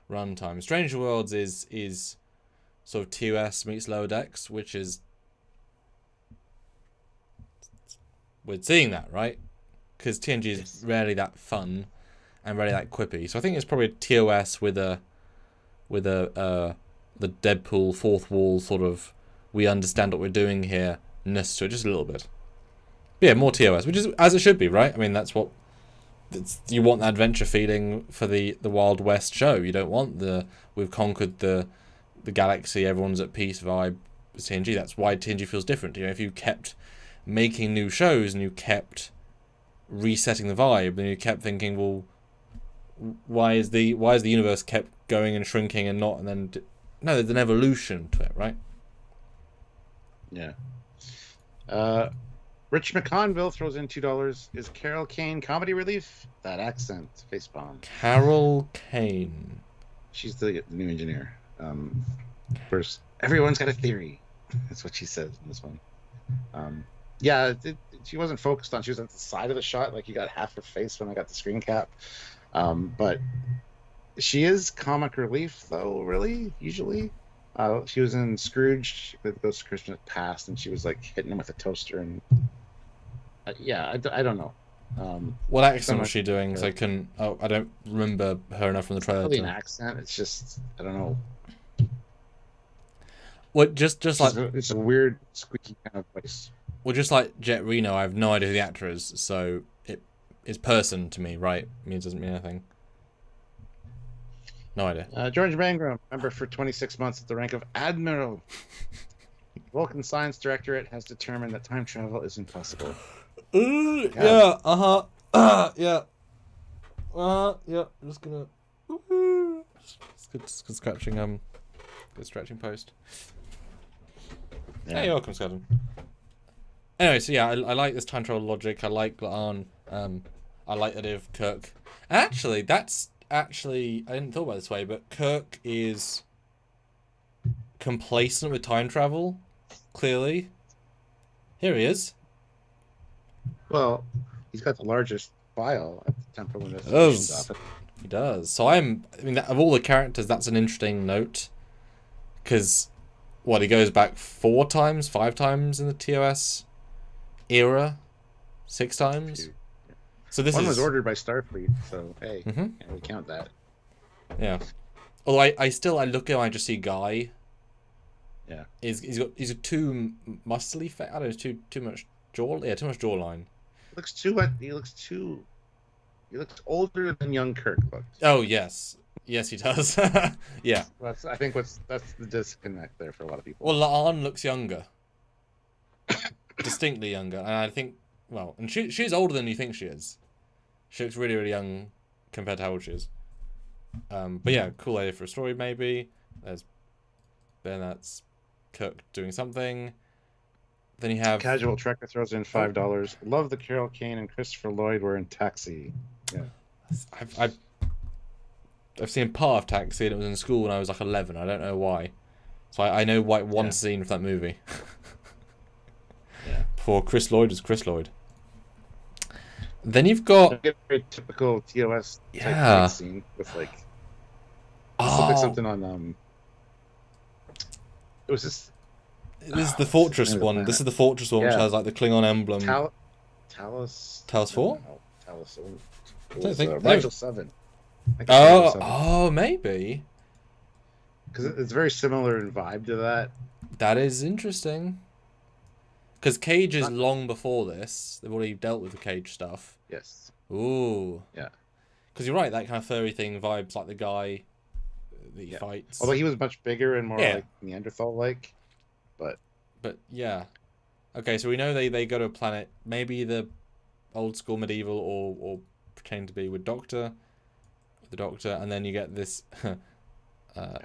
runtime. Stranger Worlds is sort of TOS meets Lower Decks, which is we're seeing that, right? Because TNG is rarely that fun and rarely that quippy. So I think it's probably a TOS with the Deadpool fourth wall sort of we understand what we're doing here ness to it just a little bit. But yeah, more TOS, which is as it should be, right? I mean, that's what you want, that adventure feeling for the Wild West show. You don't want we've conquered the galaxy, everyone's at peace vibe with TNG. That's why TNG feels different. If you kept making new shows and you kept resetting the vibe, then you kept thinking, well, why is the universe kept going and shrinking and not, and then no, there's an evolution to it, right? Yeah. Rich McConville throws in $2. Is Carol Kane comedy relief? That accent, facepalm. Carol Kane. She's the new engineer. First, everyone's got a theory. That's what she says in this one. She wasn't focused on. She was at the side of the shot, like you got half her face when I got the screen cap. But she is comic relief, though. Really, usually. She was in Scrooge, the Ghost of Christmas Past, and she was like hitting him with a toaster. And I don't know. What accent was she doing? So I don't remember her enough from the trailer. Probably an accent. It's just I don't know. What just like it's a weird squeaky kind of voice. Well, just like Jet Reno, I have no idea who the actor is, so it's person to me, right? I mean, it doesn't mean anything. No idea. George Mangrum, member for 26 months at the rank of Admiral. Vulcan Science Directorate has determined that time travel is impossible. Yeah. Yeah. I'm just gonna. It's good scratching. Good stretching post. Yeah. Hey, you're welcome, Scotland. Anyway, so yeah, I like this time travel logic. I like Laan. I like the idea of Kirk. Actually, I didn't thought about it this way, but Kirk is complacent with time travel. Clearly, here he is. Well, he's got the largest file at the Temporal Investigations Office. He does. So of all the characters, that's an interesting note. Because, he goes back 5 times in the TOS era? 6 times? So this one was ordered by Starfleet, so hey, can't really count that. Yeah. Although I look at him, I just see Guy. Yeah. He's got too muscly face. I don't know, too much jaw. Yeah, too much jawline. He looks older than young Kirk looks. Oh yes, he does. Yeah. That's the disconnect there for a lot of people. Well, Laan looks younger, distinctly younger, and I think and she's older than you think she is. She looks really, really young compared to how old she is. But yeah, cool idea for a story maybe. That's Kirk doing something. Then you have Casual Trekker throws in $5. Love the Carol Kane and Christopher Lloyd were in Taxi. Yeah. I've seen part of Taxi, and it was in school when I was like 11. I don't know why. So I know one scene of that movie. Yeah. Before Chris Lloyd was Chris Lloyd. Then you've got a very typical TOS type fight scene with like something on it was this. This is the Fortress one. This is the Fortress one, which has like the Klingon emblem. Talos 4? Allison. I It don't was think. Rigel 7. I think it's Rigel 7. Oh, maybe. Because it's very similar in vibe to that. That is interesting. Because Cage is long before this. They've already dealt with the Cage stuff. Yes. Ooh. Yeah. Because you're right, that kind of furry thing vibes like the guy that he fights. Although he was much bigger and more like Neanderthal-like. But yeah. Okay, so we know they go to a planet, maybe the old school medieval or pretend to be with the Doctor, and then you get this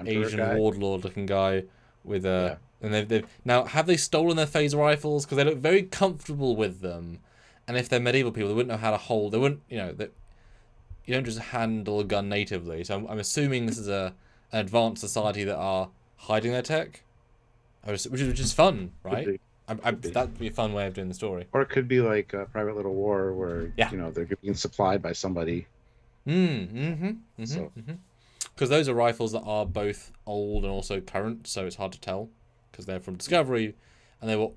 Asian warlord looking guy with a... And they've now, have they stolen their phaser rifles? Because they look very comfortable with them. And if they're medieval people, they wouldn't know how to hold... They wouldn't, you don't just handle a gun natively. So I'm assuming this is an advanced society that are hiding their tech. Which is fun, right? That'd be a fun way of doing the story. Or it could be like a Private Little War where, they're being supplied by somebody. Because those are rifles that are both old and also current, so it's hard to tell. Because they're from Discovery, and they were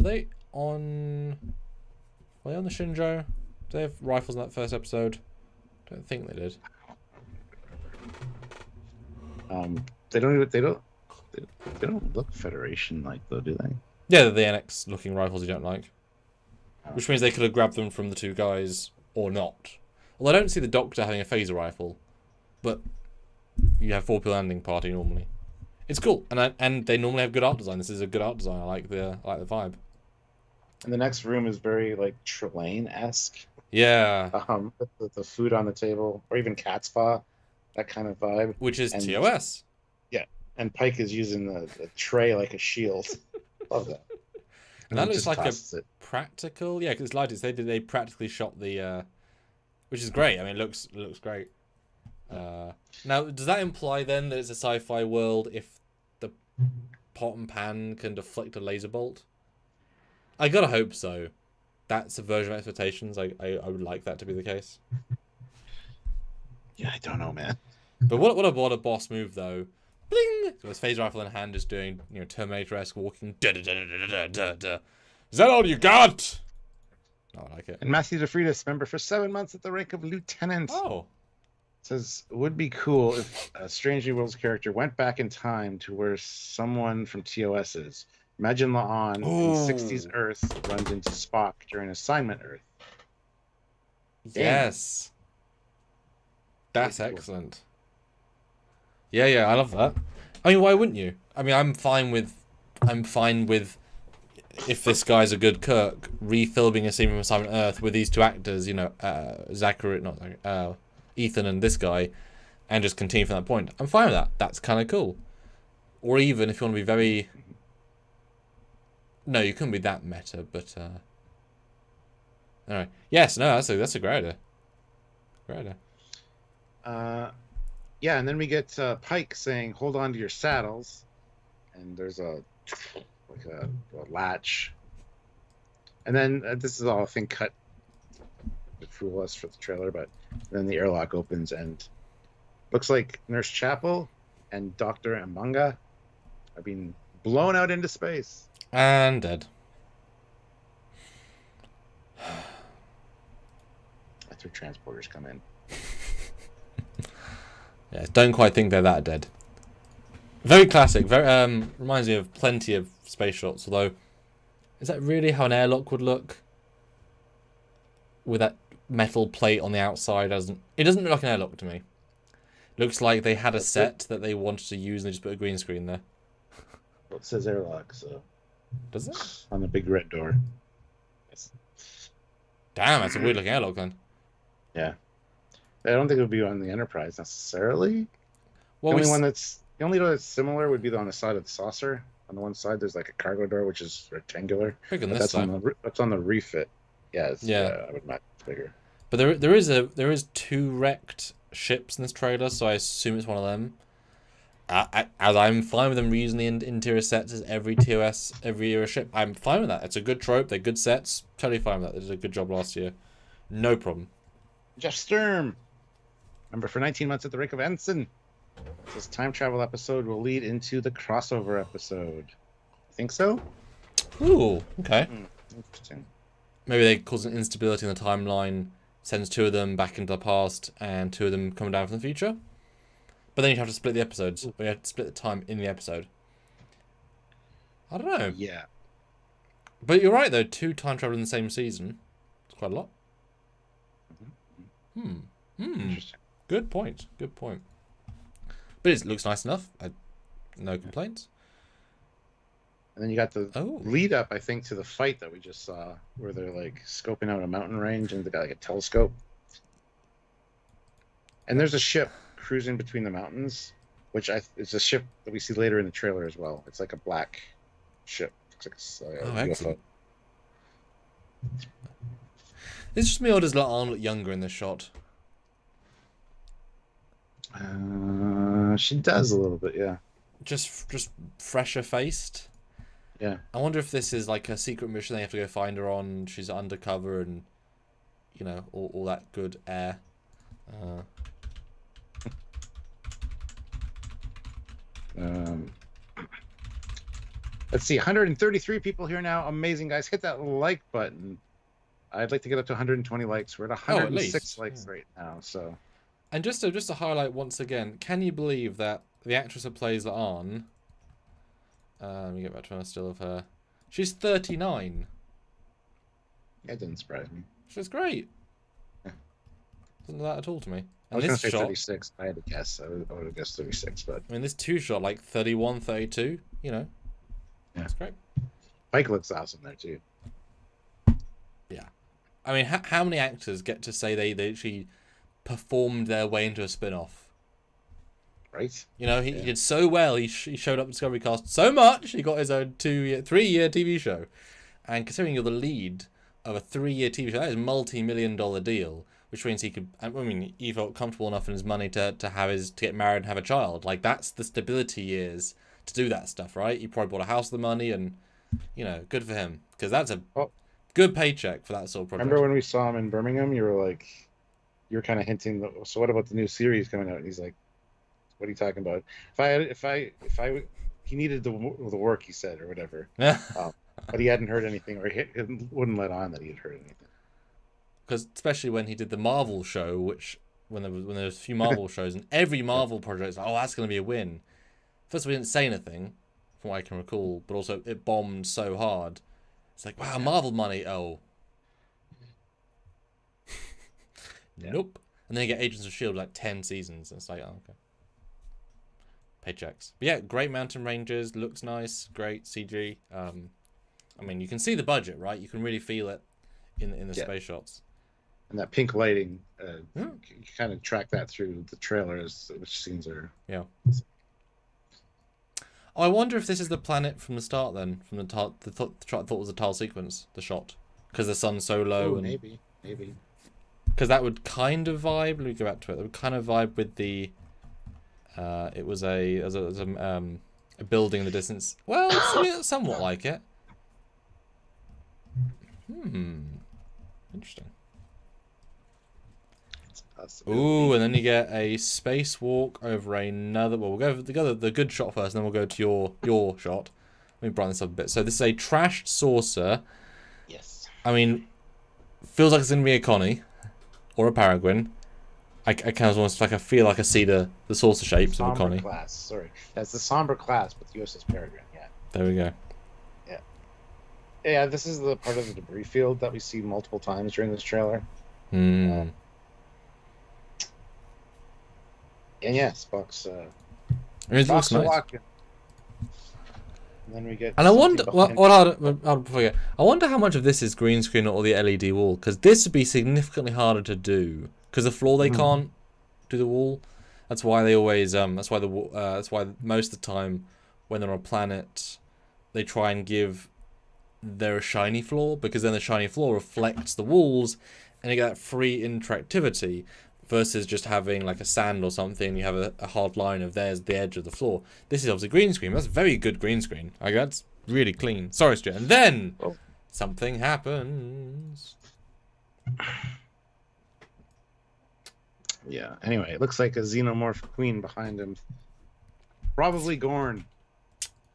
they on the Shinjo? Do they have rifles in that first episode? I don't think they did. They don't look Federation like though, do they? Yeah, they're the NX looking rifles you don't like. Which means they could have grabbed them from the two guys or not. Well, I don't see the Doctor having a phaser rifle, but you have 4 landing party normally. It's cool, and they normally have good art design. This is a good art design. I like the vibe. And the next room is very like Trelane-esque. Yeah. The food on the table, or even cat's paw, that kind of vibe. Which is TOS. Yeah, and Pike is using the tray like a shield. Love that. And that looks like a practical. Yeah, because it's like they practically shot the, which is great. I mean, it looks great. Now, does that imply then that it's a sci-fi world if the pot and pan can deflect a laser bolt? I gotta hope so. That's a version of expectations. I would like that to be the case. Yeah, I don't know, man. But what a boss move though. Bling! So his phaser rifle in hand, just doing Terminator-esque walking. Da, da, da, da, da, da, da. Is that all you got? Oh, I like it. And Matthew DeFreitas, member for 7 months at the rank of lieutenant. Oh. Says, would be cool if a Strange New Worlds character went back in time to where someone from TOS is. Imagine La'an in 60s Earth runs into Spock during Assignment Earth. Yes. That's excellent. Yeah, I love that. I mean, why wouldn't you? I mean, I'm fine with if this guy's a good Kirk, refilming a scene from Assignment Earth with these two actors, Ethan and this guy, and just continue from that point. I'm fine with that. That's kind of cool. Or even if you want to be very... No, you couldn't be that meta, but... Alright. Yes, no, that's a great idea. Great idea. Yeah, and then we get Pike saying, hold on to your saddles. And there's a latch. And then, this is all, I think, cut to fool us for the trailer, but then the airlock opens and looks like Nurse Chapel and Dr. Mbanga are being blown out into space. And dead. That's where transporters come in. Yeah, don't quite think they're that dead. Very classic. Very reminds me of plenty of space shots. Although, is that really how an airlock would look? With that metal plate on the outside, it doesn't look like an airlock to me. It looks like they had a set that they wanted to use and they just put a green screen there. Well, it says airlock, so. Does it? On the big red door. Yes. Damn, that's a weird looking airlock then. Yeah. I don't think it would be on the Enterprise necessarily. Well, the only door that's similar would be on the side of the saucer. On the one side, there's like a cargo door, which is rectangular. Bigger than this time. That's on the refit. Yeah, yeah. I would imagine it's bigger. But there is 2 wrecked ships in this trailer, so I assume it's one of them. As I'm fine with them reusing the interior sets as every TOS, every era ship. I'm fine with that. It's a good trope. They're good sets. Totally fine with that. They did a good job last year. No problem. Jeff Sturm, member for 19 months at the rank of ensign. This time travel episode will lead into the crossover episode. Think so? Ooh, okay. Interesting. Maybe they cause an instability in the timeline sends 2 of them back into the past and 2 of them come down from the future. But then you have to split the episodes. Or you have to split the time in the episode. I don't know. Yeah. But you're right, though. 2 time travel in the same season. It's quite a lot. Interesting. Good point. Good point. But it looks nice enough. No complaints. And then you got the lead up, I think, to the fight that we just saw, where they're like scoping out a mountain range and they got like a telescope. And there's a ship cruising between the mountains, which is a ship that we see later in the trailer as well. It's like a black ship. Looks like a UFO. Excellent. It's just me, or does Laan look younger in this shot? She does a little bit, yeah. Just fresher faced. Yeah. I wonder if this is like a secret mission they have to go find her on. She's undercover and, you know, all that good air. Let's see, 133 people here now. Amazing, guys. Hit that like button. I'd like to get up to 120 likes. We're at 106 likes right now. So, and just to highlight once again, can you believe that the actress who plays Laan, let me get back to a still of her. She's 39. That didn't surprise me. She's great. Yeah. Doesn't that at all to me. I was going to say 36. I had to guess. I would have guessed 36, but I mean, this 2 shot like 31, 32. You know, yeah, that's great. Pike looks awesome there too. Yeah, I mean, how many actors get to say they actually performed their way into a spin-off? Right. You know, he did so well. He showed up at Discovery Cast so much. He got his own 3-year TV show, and considering you're the lead of a 3-year TV show, that is a multi-million-dollar deal. Which means he could. I mean, he felt comfortable enough in his money to get married and have a child. Like, that's the stability years to do that stuff, right? He probably bought a house with the money, and you know, good for him, because that's a good paycheck for that sort of project. Remember when we saw him in Birmingham? You were kind of hinting. So what about the new series coming out? And he's like, "What are you talking about?" He needed the work, he said, or whatever. But he hadn't heard anything, or he wouldn't let on that he had heard anything. Because especially when he did the Marvel show, which when there was a few Marvel shows, and every Marvel project is like, oh, that's going to be a win. First of all, he didn't say anything, from what I can recall, but also it bombed so hard. It's like, wow, Marvel money, oh. Nope. And then you get Agents of S.H.I.E.L.D. like 10 seasons, and it's like, oh, okay. Paychecks. But yeah, great mountain ranges, looks nice, great CG. I mean, you can see the budget, right? You can really feel it in the space shots. And that pink lighting, you kind of track that through the trailers, which scenes are... Yeah. Oh, I wonder if this is the planet from the start then, from the thought was a tile sequence, the shot. Because the sun's so low. Oh, maybe. Because that would kind of vibe, let me go back to it, that would kind of vibe with the... it was a building in the distance. Well, it's somewhat like it. Interesting. Ooh, and then you get a spacewalk over another... Well, we'll go the good shot first, and then we'll go to your shot. Let me brighten this up a bit. So this is a trashed saucer. Yes. I mean, feels like it's going to be a Connie. Or a Peregrine. I kind of almost like I feel like I see the saucer shapes of a Connie. Class, sorry. That's the somber class, but the USS Peregrine, yeah. There we go. Yeah, this is the part of the debris field that we see multiple times during this trailer. And yeah, Spock's it looks nice. Walking. And then we get. And I wonder I wonder how much of this is green screen or the LED wall, because this would be significantly harder to do. Because the floor they can't do the wall. That's why they always that's why most of the time when they're on a planet, they try and give there a shiny floor, because then the shiny floor reflects the walls, and you get that free interactivity. Versus just having like a sand or something, you have a hard line of there's the edge of the floor. This is obviously green screen. That's very good green screen. Like, that's really clean. Sorry, Stuart. And then something happens. Yeah. Anyway, it looks like a xenomorph queen behind him. Probably Gorn.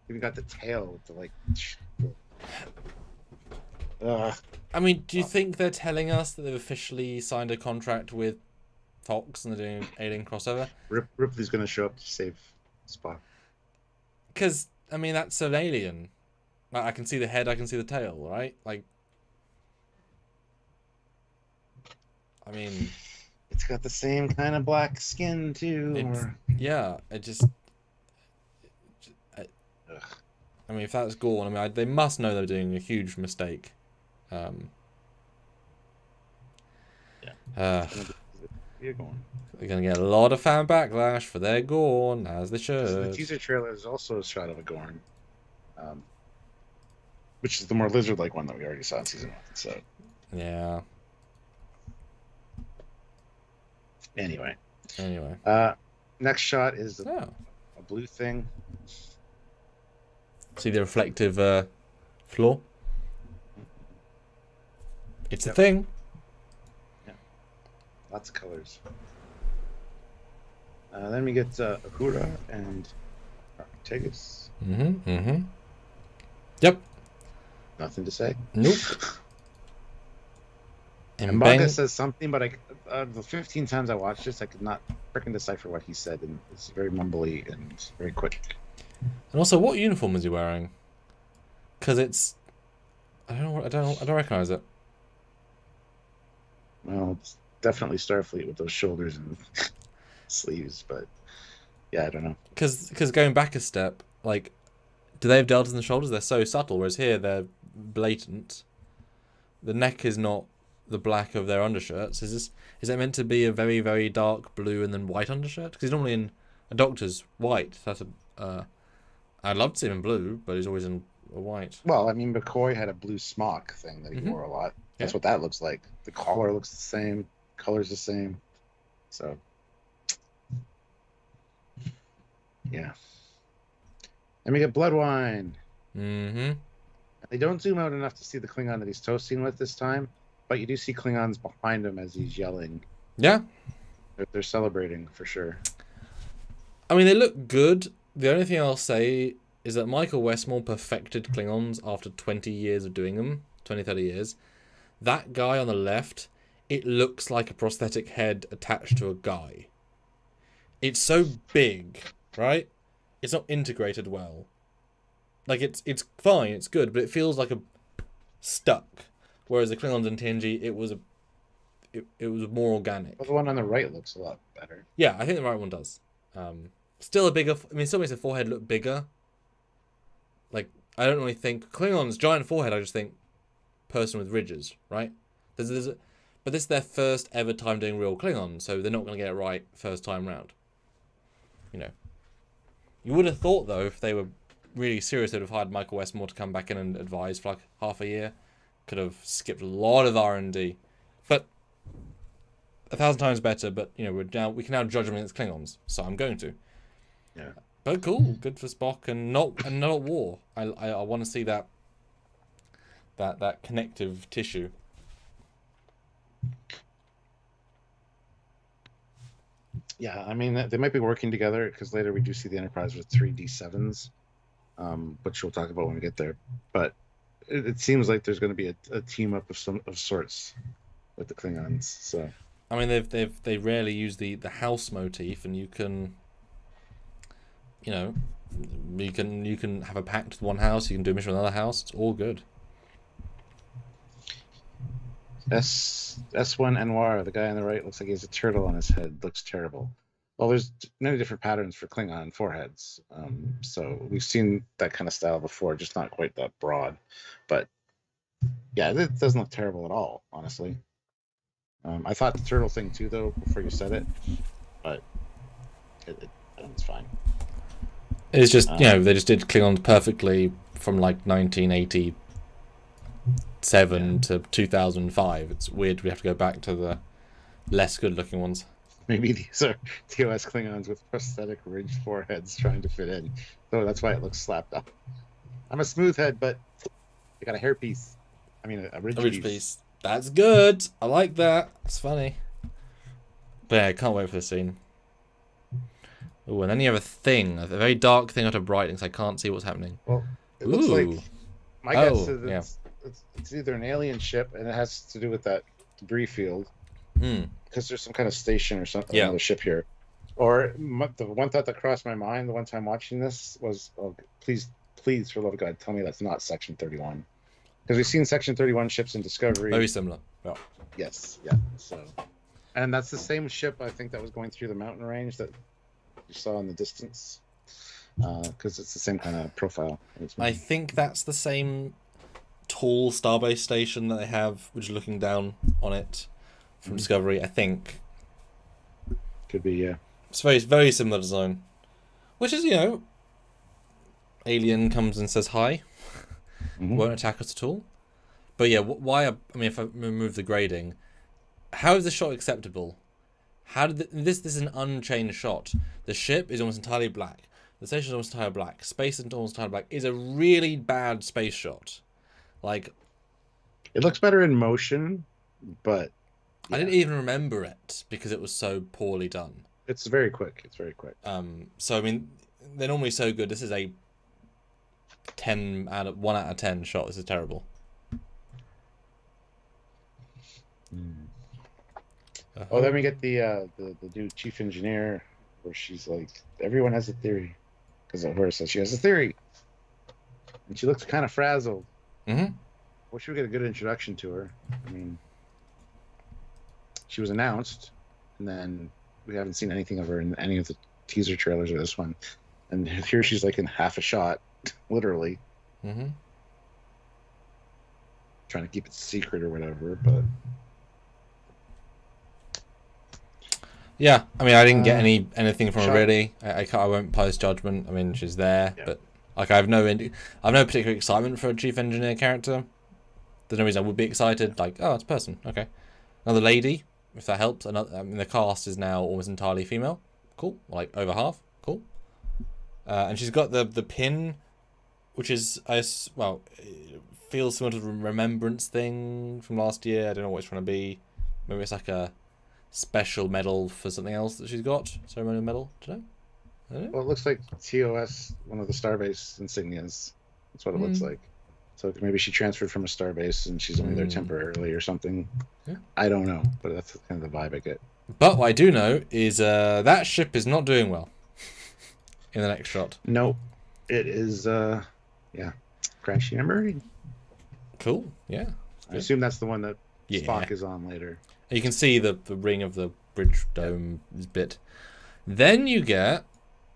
Even got the tail with the like. I mean, do you think they're telling us that they've officially signed a contract with Fox and they're doing Alien crossover? Ripley's gonna show up to save Spock. Because I mean, that's an alien. Like, I can see the head, I can see the tail, right? Like, I mean, it's got the same kind of black skin too. Yeah, I mean, if that's Gorn, I mean, they must know they're doing a huge mistake. Yeah. They're gonna get a lot of fan backlash for their Gorn, as they should. The teaser trailer is also a shot of a Gorn, which is the more lizard-like one that we already saw in season 1. So yeah. Anyway. Next shot is a blue thing. See the reflective floor? It's a thing. Yeah. Lots of colors. Then we get Uhura and Arctegus. Yep. Nothing to say. Nope. And Manga says something, but the 15 times I watched this, I could not freaking decipher what he said, and it's very mumbly and very quick. And also, what uniform is he wearing? Because it's, I don't recognize it. Well, it's definitely Starfleet with those shoulders and sleeves, but yeah, I don't know. Because going back a step, like, do they have deltas in the shoulders? They're so subtle, whereas here they're blatant. The neck is not the black of their undershirts. Is it meant to be a very, very dark blue and then white undershirt? Because he's normally in a Doctor's white. That's I'd love to see him in blue, but he's always in a white. Well, I mean, McCoy had a blue smock thing that he wore a lot. That's what that looks like. The collar looks the same, color's the same. So, yeah. And we get blood wine. They don't zoom out enough to see the Klingon that he's toasting with this time, but you do see Klingons behind him as he's yelling. Yeah. They're celebrating for sure. I mean, they look good. The only thing I'll say is that Michael Westmore perfected Klingons after 20 years of doing them, 20, 30 years. That guy on the left, it looks like a prosthetic head attached to a guy. It's so big, right? It's not integrated well. Like, it's fine, it's good, but it feels like a stuck. Whereas the Klingons in TNG, it was more organic. Well, the one on the right looks a lot better. Yeah, I think the right one does. Still a bigger... I mean, it still makes the forehead look bigger. Like, I don't really think... Klingon's giant forehead, I just think person with ridges, right? But this is their first ever time doing real Klingon, so they're not going to get it right first time round. You know. You would have thought, though, if they were really serious, they'd have hired Michael Westmore to come back in and advise for like half a year. Could have skipped a lot of R&D. But 1,000 times better, but, you know, we can now judge them against Klingons, so I'm going to. Yeah. But cool, good for Spock, and not war. I want to see that connective tissue. Yeah, I mean, they might be working together, because later we do see the Enterprise with 3 D7s, which we'll talk about when we get there. But it seems like there's going to be a team up of sorts with the Klingons. So I mean, they rarely use the house motif, and you can have a pact with one house, you can do a mission with another house. It's all good. S1 Anwar, the guy on the right, looks like he has a turtle on his head. Looks terrible. Well, there's many different patterns for Klingon foreheads. So we've seen that kind of style before, just not quite that broad. But yeah, it doesn't look terrible at all, honestly. I thought the turtle thing too, though, before you said it. But it's fine. It's just, they just did Klingons perfectly from like 1987 to 2005. It's weird we have to go back to the less good-looking ones. Maybe these are TOS Klingons with prosthetic ridged foreheads trying to fit in. So that's why it looks slapped up. I'm a smooth head, but I got a hairpiece. I mean, a ridge piece. That's good. I like that. It's funny. But yeah, I can't wait for the scene. Oh, and then you have a very dark thing out of brightening, so I can't see what's happening. Well, it looks like my guess is it's either an alien ship, and it has to do with that debris field, because there's some kind of station or something, another ship here. Or the one thought that crossed my mind the one time watching this was, oh, please, for the love of God, tell me that's not Section 31. Because we've seen Section 31 ships in Discovery. Very similar. Yeah. Yes, yeah. So, and that's the same ship, I think, that was going through the mountain range that you saw in the distance. Because it's the same kind of profile. I think that's the same tall starbase station that they have, which is looking down on it from Discovery, I think. Could be, yeah. It's very, very similar design. Which is, alien comes and says hi. Won't attack us at all. But yeah, why? I mean, if I remove the grading, how is the shot acceptable? How did this is an unchanged shot. The ship is almost entirely black. The station is almost entirely black. Space is almost entirely black. Is a really bad space shot. Like, it looks better in motion, but I didn't even remember it because it was so poorly done. It's very quick. So I mean, they're normally so good. This is a 1 out of 10 shot. This is terrible. Oh, then we get the new chief engineer, where she's like, everyone has a theory, because Uhura says she has a theory, and she looks kind of frazzled. Wish we get a good introduction to her. I mean, she was announced, and then we haven't seen anything of her in any of the teaser trailers or this one, and here she's like in half a shot, literally. Trying to keep it secret or whatever, but yeah, I mean, I didn't get anything from her really. I won't post judgment. I mean, she's there, but like I have no particular excitement for a chief engineer character. There's no reason I would be excited. Like, oh, it's a person. Okay, another lady, if that helps. I mean, the cast is now almost entirely female. Cool, like over half. Cool. And she's got the pin, which is it feels similar to the remembrance thing from last year. I don't know what it's trying to be. Maybe it's like a special medal for something else that she's got. Ceremonial medal. I don't know. Well, it looks like TOS, one of the starbase insignias. That's what it looks like. So maybe she transferred from a starbase and she's only there temporarily or something. Yeah. I don't know, but that's kind of the vibe I get. But what I do know is that ship is not doing well in the next shot. No, it is, crashing and burning. Cool, yeah. I assume that's the one that Spock is on later. You can see the ring of the bridge dome bit. Then you get,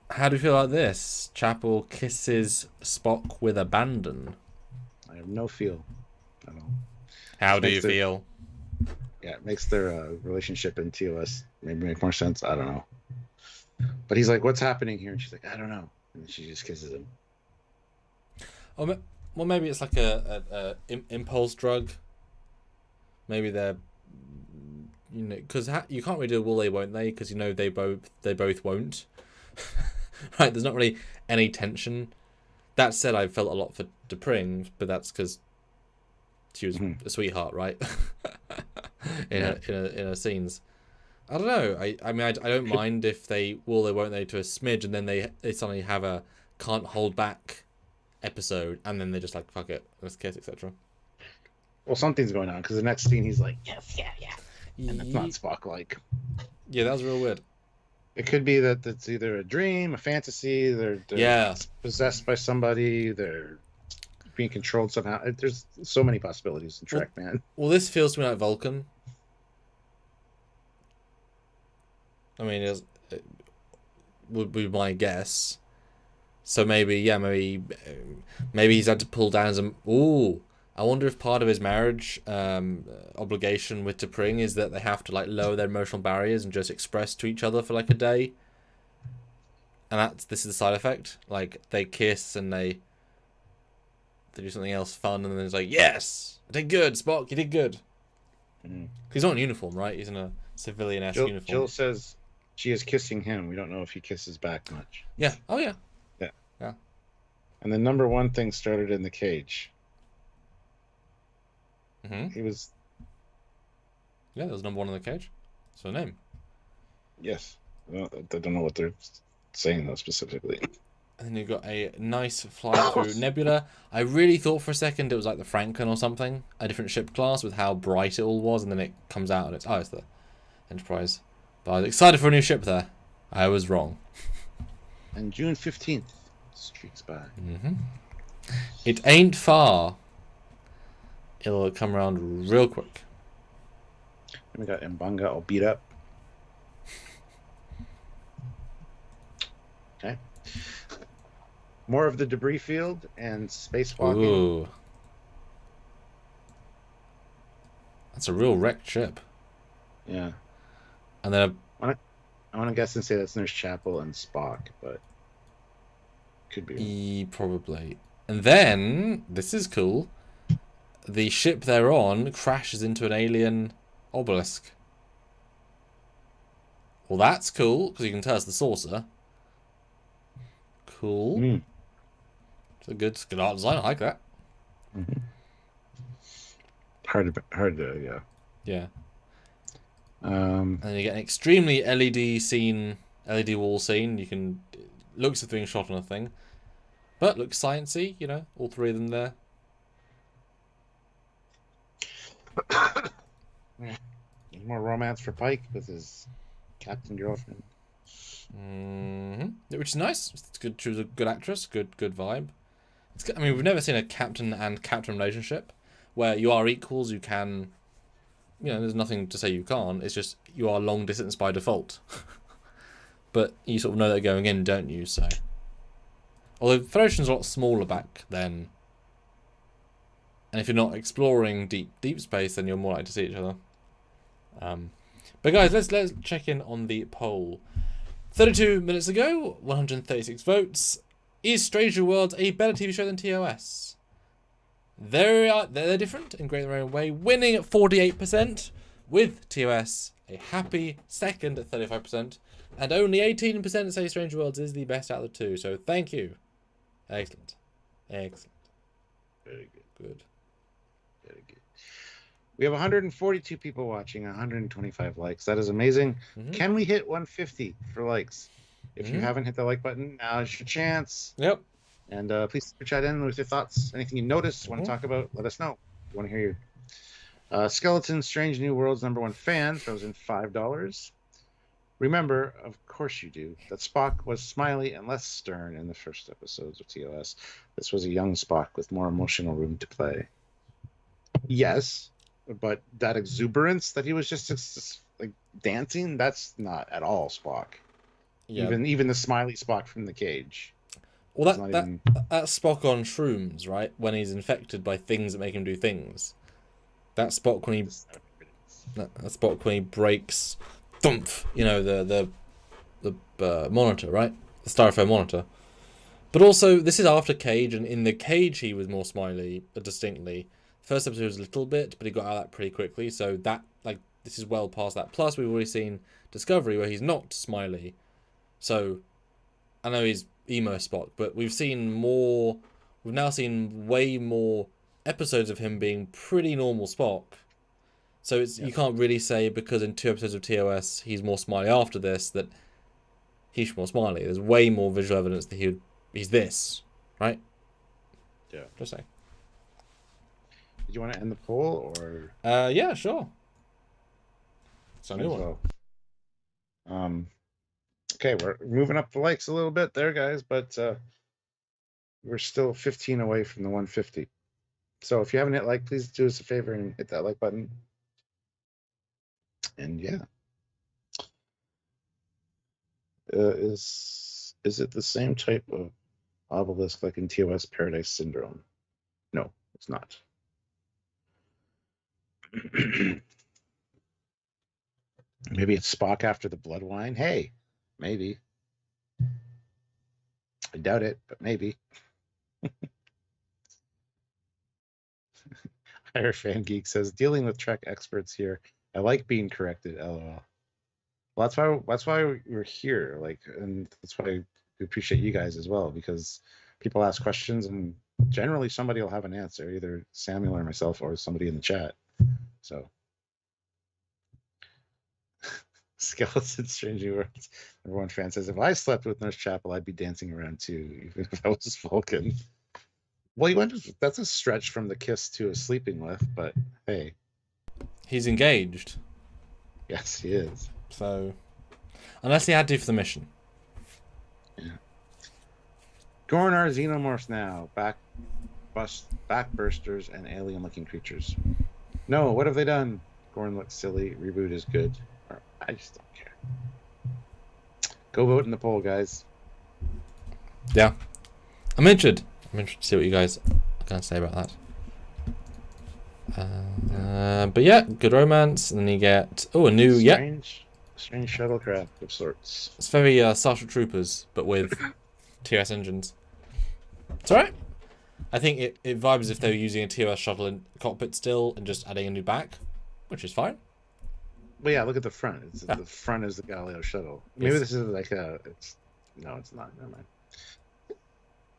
how do you feel like this? Chapel kisses Spock with abandon. I have no feel at all. How do you feel? Yeah, it makes their relationship in TOS maybe make more sense. I don't know. But he's like, what's happening here? And she's like, I don't know. And she just kisses him. Oh, well, maybe it's like a impulse drug. Maybe they're, because you can't really do will they, won't they? Because they both won't. Right? There's not really any tension. That said, I felt a lot for D'Pring, but that's because she was a sweetheart, right? in her scenes. I don't know. I mean, I don't mind if they will they, won't they to a smidge, and then they suddenly have a can't hold back episode, and then they're just like, fuck it, let's kiss, etc. Well, something's going on, because the next scene he's like, yes, and that's not Spock like. Yeah, that was real weird. It could be that it's either a dream, a fantasy, they're possessed by somebody, they're being controlled somehow. There's so many possibilities in Trek, man. Well, this feels to me like Vulcan. I mean, it would be my guess. So maybe he's had to pull down some. Ooh, I wonder if part of his marriage obligation with T'Pring is that they have to like lower their emotional barriers and just express to each other for like a day. And this is the side effect. Like they kiss and they do something else fun, and then it's like, yes, I did good, Spock, you did good. He's not in uniform, right? He's in a civilian-esque uniform. Jill says she is kissing him. We don't know if he kisses back much. Yeah. Oh yeah. Yeah. And the number one thing started in the cage. He was. Yeah, there was number one in the cage. That's her name. Yes. I don't know what they're saying though specifically. And then you've got a nice fly through nebula. I really thought for a second it was like the Franklin or something, a different ship class with how bright it all was, and then it comes out and it's the Enterprise. But I was excited for a new ship there. I was wrong. And June 15th streaks by. It ain't far. It'll come around real quick. And we got Mbanga all beat up. Okay. More of the debris field and spacewalking. Ooh. That's a real wrecked ship. Yeah. And then I want to guess and say that's Nurse Chapel and Spock, but could be. Probably. And then, this is cool, the ship they're on crashes into an alien obelisk. Well, that's cool, because you can tell it's the saucer. Cool. It's a good art design. I like that. Hard to, yeah. Yeah. And then you get an extremely LED wall scene. You can, looks like being shot on a thing, but looks sciencey. You know, all three of them there. More romance for Pike with his captain girlfriend. Which is nice. It's good. She was a good actress. Good vibe. It's good. I mean, we've never seen a captain and captain relationship where you are equals. You can, you know, there's nothing to say you can't. It's just you are long distance by default. But you sort of know that going in, don't you? So, although the Federation's a lot smaller back then, and if you're not exploring deep space, then you're more likely to see each other. But guys, let's check in on the poll. 32 minutes ago, 136 votes. Is Stranger Worlds a better TV show than TOS? They're different in great their own way, winning at 48%, with TOS a happy second at 35%, and only 18% say Stranger Worlds is the best out of the two. So thank you. Excellent. Very good. Good. Very good. We have 142 people watching, 125 likes. That is amazing. Can we hit 150 for likes? If you haven't hit the like button, now's your chance. Yep. And please chat in with your thoughts. Anything you notice, want to talk about, let us know. We want to hear you. Skeleton Strange New Worlds #1 fan throws in $5. Remember, of course you do, that Spock was smiley and less stern in the first episodes of TOS. This was a young Spock with more emotional room to play. Yes, but that exuberance that he was just like dancing, that's not at all Spock. Yeah. Even the smiley Spock from the cage. Well, that's Spock on shrooms, right? When he's infected by things that make him do things. That's Spock when he breaks, thump. You know, the monitor, right? The styrofoam monitor. But also, this is after Cage, and in the Cage he was more smiley, distinctly. First episode was a little bit, but he got out of that pretty quickly. So that, like, this is well past that. Plus, we've already seen Discovery where he's not smiley. So, I know he's emo Spock, but we've now seen way more episodes of him being pretty normal Spock. So you can't really say because in 2 episodes of TOS he's more smiley after this that he's more smiley. There's way more visual evidence that he's this, right? Yeah. Just saying. Did you want to end the poll or? Yeah, sure. It's a new one. Okay, we're moving up the likes a little bit there, guys, but we're still 15 away from the 150. So if you haven't hit like, please do us a favor and hit that like button. And yeah. Is it the same type of obelisk like in TOS Paradise Syndrome? No, it's not. Maybe it's Spock after the blood wine. Hey, maybe. I doubt it, but maybe. Higher Fan Geek says, dealing with Trek experts here. I like being corrected, LOL. Well, that's why we're here, like, and that's why we appreciate you guys as well, because people ask questions and generally somebody will have an answer, either Samuel or myself or somebody in the chat. So Skeleton Strange New Worlds. Number one fan says, if I slept with Nurse Chapel, I'd be dancing around too, even if I was Vulcan. Well, that's a stretch from the kiss to a sleeping with, but hey. He's engaged. Yes, he is. So, unless he had to for the mission. Yeah. Gorn are xenomorphs now. Backbursters and alien-looking creatures. No, what have they done? Gorn looks silly. Reboot is good. I just don't care. Go vote in the poll, guys. Yeah. I'm interested to see what you guys are going to say about that. But yeah, good romance. And then you get... Oh, a new... Strange shuttlecraft of sorts. It's very Starship Troopers, but with TOS engines. It's alright. I think it vibes as if they were using a TOS shuttle in cockpit still and just adding a new back, which is fine. Well, yeah, look at the front. The front is the Galileo shuttle. Maybe this is like a... No, it's not. Never mind.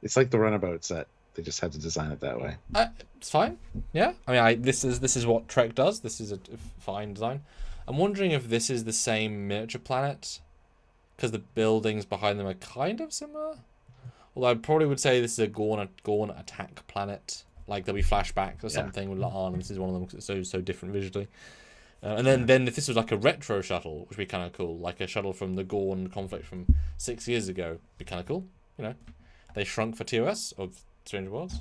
It's like the runabout set. They just had to design it that way. It's fine. Yeah. I mean, this is what Trek does. This is a fine design. I'm wondering if this is the same miniature planet, because the buildings behind them are kind of similar. Although I probably would say this is a Gorn attack planet. Like there'll be flashbacks or something with La'an, and this is one of them because it's so different visually. And then if this was like a retro shuttle, which would be kind of cool, like a shuttle from the Gorn conflict from 6 years ago, would be kind of cool. You know, they shrunk for TOS or Stranger Worlds.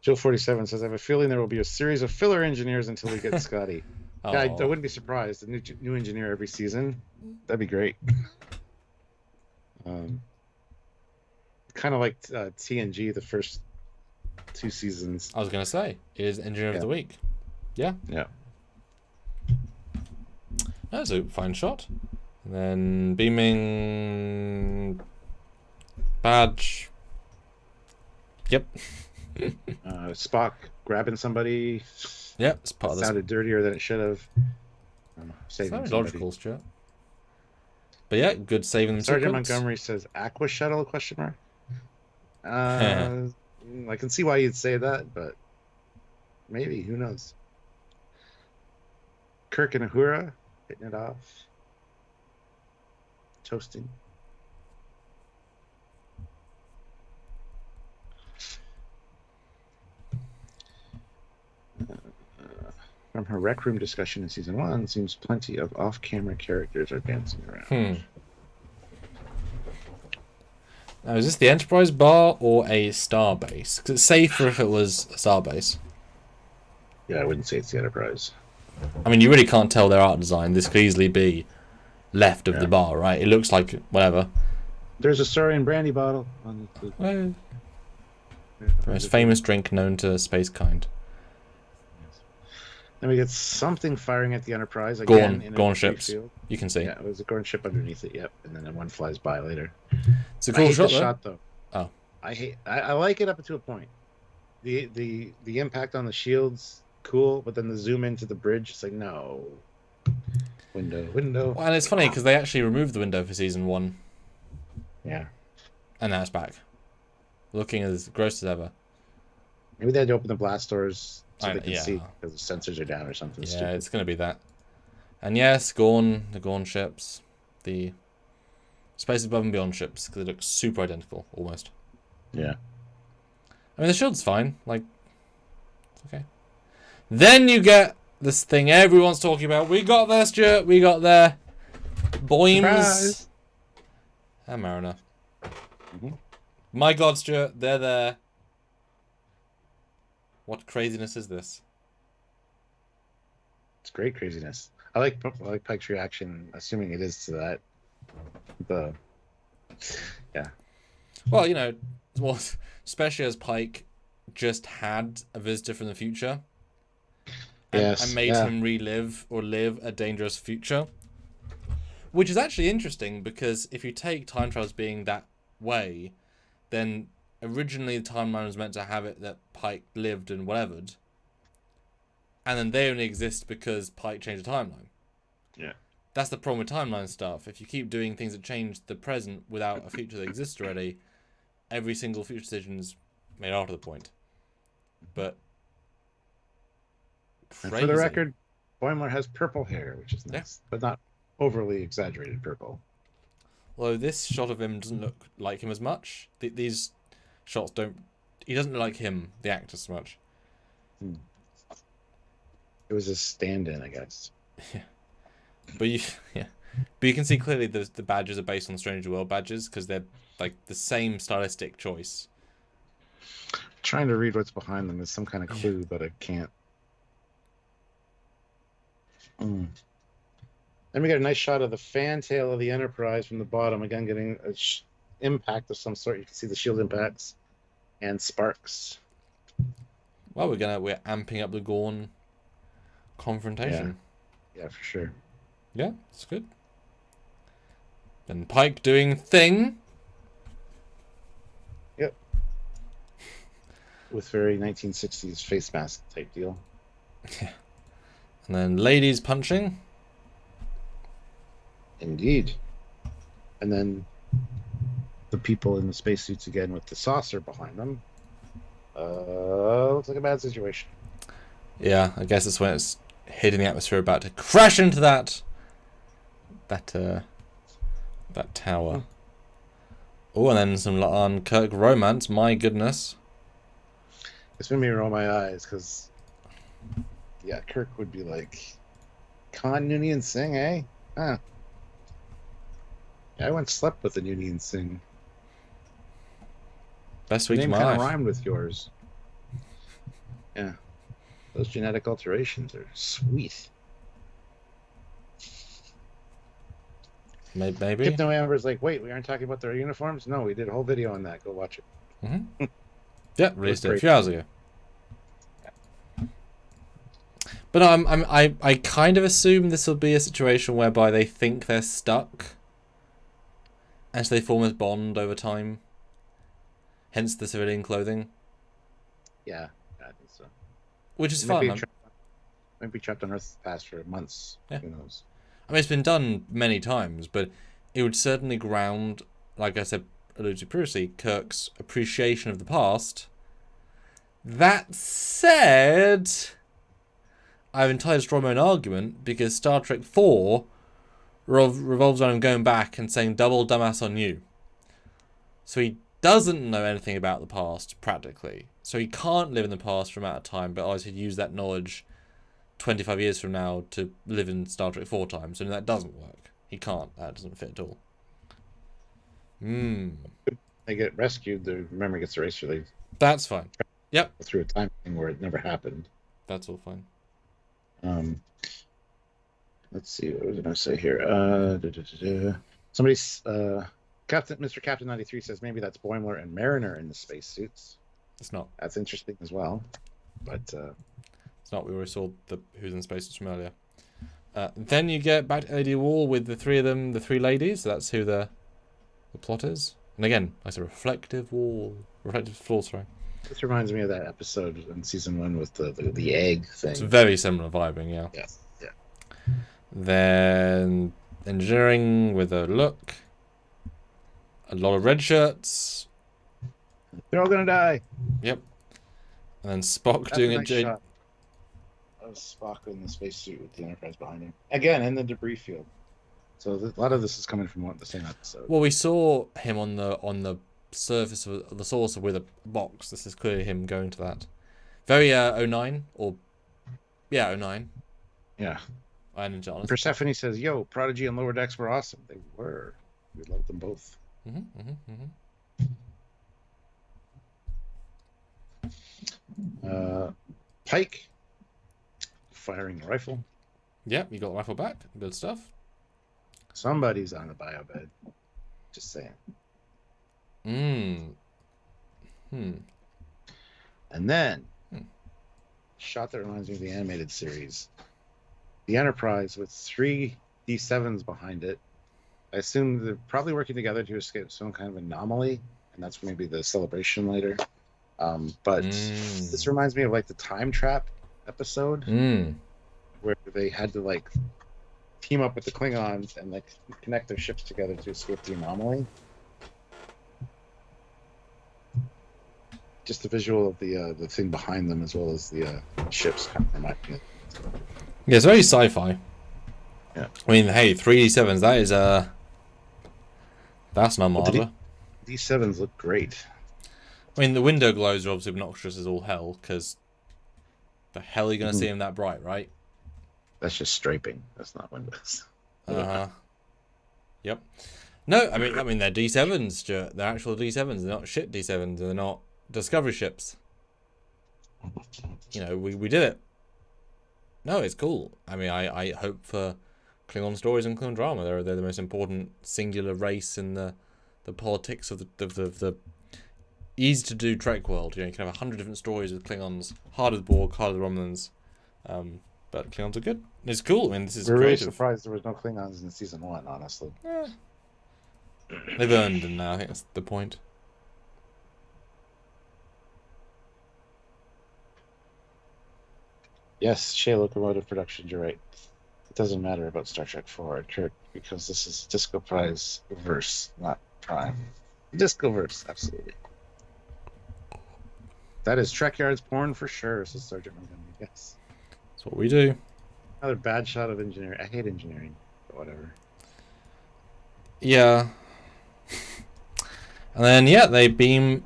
Jill47 says, I have a feeling there will be a series of filler engineers until we get Scotty. Yeah, I wouldn't be surprised. A new engineer every season. That'd be great. Kind of like TNG, the first 2 seasons. I was going to say, it is Engineer of the Week. Yeah. Yeah. That's a fine shot. And then beaming badge. Yep. Spock grabbing somebody. Yep, it's part of this. Sounded dirtier than it should have. Saving logical, Stuart. But yeah, good saving them. Sergeant Montgomery says Aqua Shuttle ? I can see why you'd say that, but maybe, who knows? Kirk and Uhura hitting it off. Toasting. From her rec room discussion in season 1, seems plenty of off-camera characters are dancing around. Now, is this the Enterprise bar or a star base? Because it's safer if it was a star base. Yeah, I wouldn't say it's the Enterprise. I mean, you really can't tell their art design. This could easily be left of the bar, right? It looks like whatever. There's a Saurian brandy bottle on the most famous drink known to spacekind. Then we get something firing at the Enterprise again. Gorn ships. Field. You can see. Yeah, it was a Gorn ship underneath it. Yep, and then one flies by later. It's a cool shot, though. Oh, I like it up to a point. The impact on the shields, cool, but then the zoom into the bridge, it's like no. Window. Well, and it's funny because they actually removed the window for season 1. Yeah. And now it's back, looking as gross as ever. Maybe they had to open the blast doors so they can see because the sensors are down or something. Yeah, stupid. It's going to be that. And yes, the Gorn ships, the Space Above and Beyond ships, because they look super identical, almost. Yeah. I mean, the shield's fine. Like, it's okay. Then you get this thing everyone's talking about. We got there, Stuart. We got there. Boims. Surprise. And Mariner. Mm-hmm. My God, Stuart, they're there. What craziness is this? It's great craziness. I like Pike's reaction, assuming it is to that. Yeah. Well, you know, especially as Pike just had a visitor from the future. And made him relive or live a dangerous future. Which is actually interesting because if you take time travel as being that way, then originally the timeline was meant to have it that Pike lived and whatevered. And then they only exist because Pike changed the timeline. Yeah. That's the problem with timeline stuff. If you keep doing things that change the present without a future that exists already, every single future decision is made after the point. But for the record, Boimler has purple hair, which is nice, but not overly exaggerated purple. Although this shot of him doesn't look like him as much. These shots don't. He doesn't look like him, the actor, so much. It was a stand-in, I guess. Yeah, but you can see clearly the badges are based on the Stranger World badges because they're like the same stylistic choice. Trying to read what's behind them is some kind of clue, but I can't. Then we get a nice shot of the fantail of the Enterprise from the bottom. Again, getting an impact of some sort. You can see the shield impacts and sparks. Well, we're amping up the Gorn confrontation. Yeah, for sure. Yeah, it's good. Then Pike doing thing. Yep. With very 1960s face mask type deal. Yeah. And then ladies punching. Indeed. And then the people in the spacesuits again with the saucer behind them. Looks like a bad situation. Yeah, I guess it's when it's hitting the atmosphere, about to crash into that tower. Oh, and then some on Kirk romance. My goodness. It's made me roll my eyes because, yeah, Kirk would be like, Khan Noonien Singh, eh? Huh. Yeah, I once slept with a Noonien Singh. Best week of my my life. life. Rhymed with yours. Yeah. Those genetic alterations are sweet. Maybe. Hypno Amber's like, wait, we aren't talking about their uniforms? No, we did a whole video on that. Go watch it. Mm-hmm. Yeah, released it a few hours ago. But I kind of assume this will be a situation whereby they think they're stuck, and so they form a bond over time. Hence the civilian clothing. Yeah, I think so. Which is fun. Might be trapped on Earth past for months. Yeah. Who knows? I mean, it's been done many times, but it would certainly ground, like I said, alluded to previously, Kirk's appreciation of the past. That said, I have entirely destroyed my own argument because Star Trek 4 revolves around him going back and saying double dumbass on you. So he doesn't know anything about the past, practically. So he can't live in the past for a amount of time, but otherwise he'd use that knowledge 25 years from now to live in Star Trek 4 times. So that doesn't work. He can't. That doesn't fit at all. They get rescued, the memory gets erased, or they... That's fine. Yep. Through a time thing where it never happened. That's all fine. Let's see, what was I going to say here? Somebody's... Mr. Captain 93 says maybe that's Boimler and Mariner in the spacesuits. It's not. That's interesting as well. But it's not. We already saw who's in spacesuits from earlier. Then you get back to LED Wall with the three of them, the three ladies. So that's who the plot is. And again, like a reflective floor. Sorry. This reminds me of that episode in season 1 with the egg thing. It's very similar vibing, yeah. Yeah. Then engineering with a look. A lot of red shirts. They're all gonna die. Yep. And then Spock That's doing a nice shot of Spock in the spacesuit with the Enterprise behind him. Again, in the debris field. So a lot of this is coming from the same episode. Well, we saw him on the surface of the saucer with a box. This is clearly him going to that. Very 09 or 09. Yeah. And John. Persephone says, "Yo, Prodigy and Lower Decks were awesome. They were. We loved them both." Pike firing the rifle. Yep, you got the rifle back. Good stuff. Somebody's on the bio bed. Just saying. And then, shot that reminds me of the animated series. The Enterprise with 3 D7s behind it. I assume they're probably working together to escape some kind of anomaly, and that's maybe the celebration later. But this reminds me of like the Time Trap episode, where they had to like team up with the Klingons and like connect their ships together to escape the anomaly. Just the visual of the thing behind them as well as the ships kind of remind me. Yeah, it's very sci-fi. Yeah. I mean, hey, 3D7s, that is, that's an armada. D7s look great. I mean, the window glows are obviously obnoxious as all hell, because the hell are you going to see them that bright, right? That's just striping. That's not windows. Uh-huh. Yep. No, I mean they're D7s, Stuart. They're actual D7s. They're not shit D7s. They're not Discovery ships. You know, we did it. No, it's cool. I mean, I hope for Klingon stories and Klingon drama. They're the most important singular race in the politics of the easy to do Trek world. You know, you can have 100 different stories with Klingons. Hard with Borg, hard with Romulans. But Klingons are good. It's cool. I mean, this is creative. We're really surprised there was no Klingons in season 1, honestly. They've earned them now. I think that's the point. Yes, Shea Locomotive Productions, you're right. It doesn't matter about Star Trek 4, Kirk, because this is Disco Prize verse, not Prime. Disco verse, absolutely. That is Trekyards porn for sure, says Sergeant Montgomery. Yes. That's what we do. Another bad shot of engineering. I hate engineering, but whatever. Yeah. And then, yeah, they beam,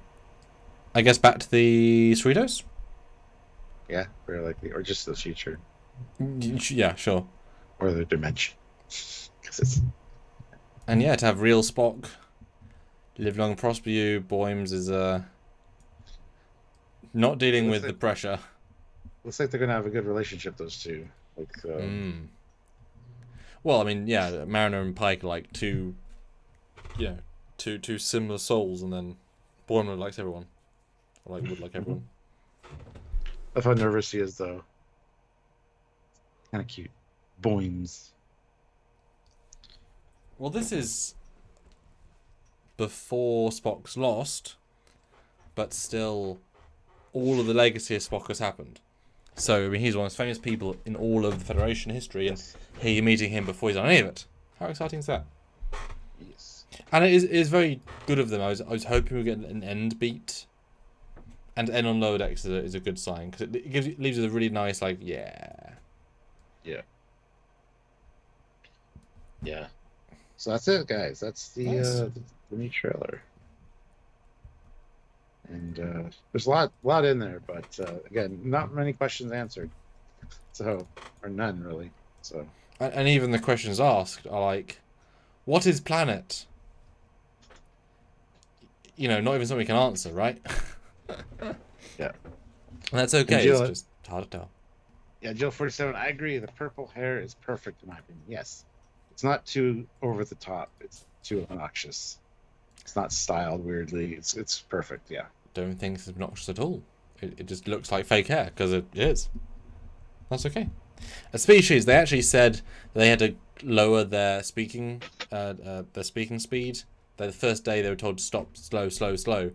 I guess, back to the Cerritos? Yeah, very likely. Or just the future. Yeah, sure. Or the dimension. It's... And yeah, to have real Spock, live long and prosper you, Boymes is not dealing with the pressure. Looks like they're going to have a good relationship, those two. Like, Well, I mean, yeah, Mariner and Pike are like two similar souls, and then Boimler likes everyone. Or would like everyone. Of how nervous he is, though. Kind of cute. Boims. Well, this is before Spock's lost, but still all of the legacy of Spock has happened. So, I mean, he's one of the most famous people in all of the Federation history, and here you're meeting him before he's done any of it. How exciting is that? Yes. And it is very good of them. I was hoping we'd get an end beat. And end on Lower Decks is a good sign, because it leaves us a really nice, like, yeah. Yeah. Yeah. So that's it, guys. That's the new trailer. And there's a lot in there, but again, not many questions answered. So, or none really. So. And even the questions asked are like, what is planet? You know, not even something we can answer, right? Yeah. And that's okay. Jill, it's just hard to tell. Yeah, Jill 47. I agree. The purple hair is perfect in my opinion. Yes, it's not too over the top. It's too obnoxious. It's not styled weirdly. It's perfect. Yeah. Don't think it's obnoxious at all. It just looks like fake hair because it is. That's okay. A Species, they actually said they had to lower their speaking speed. The first day they were told to stop, slow. But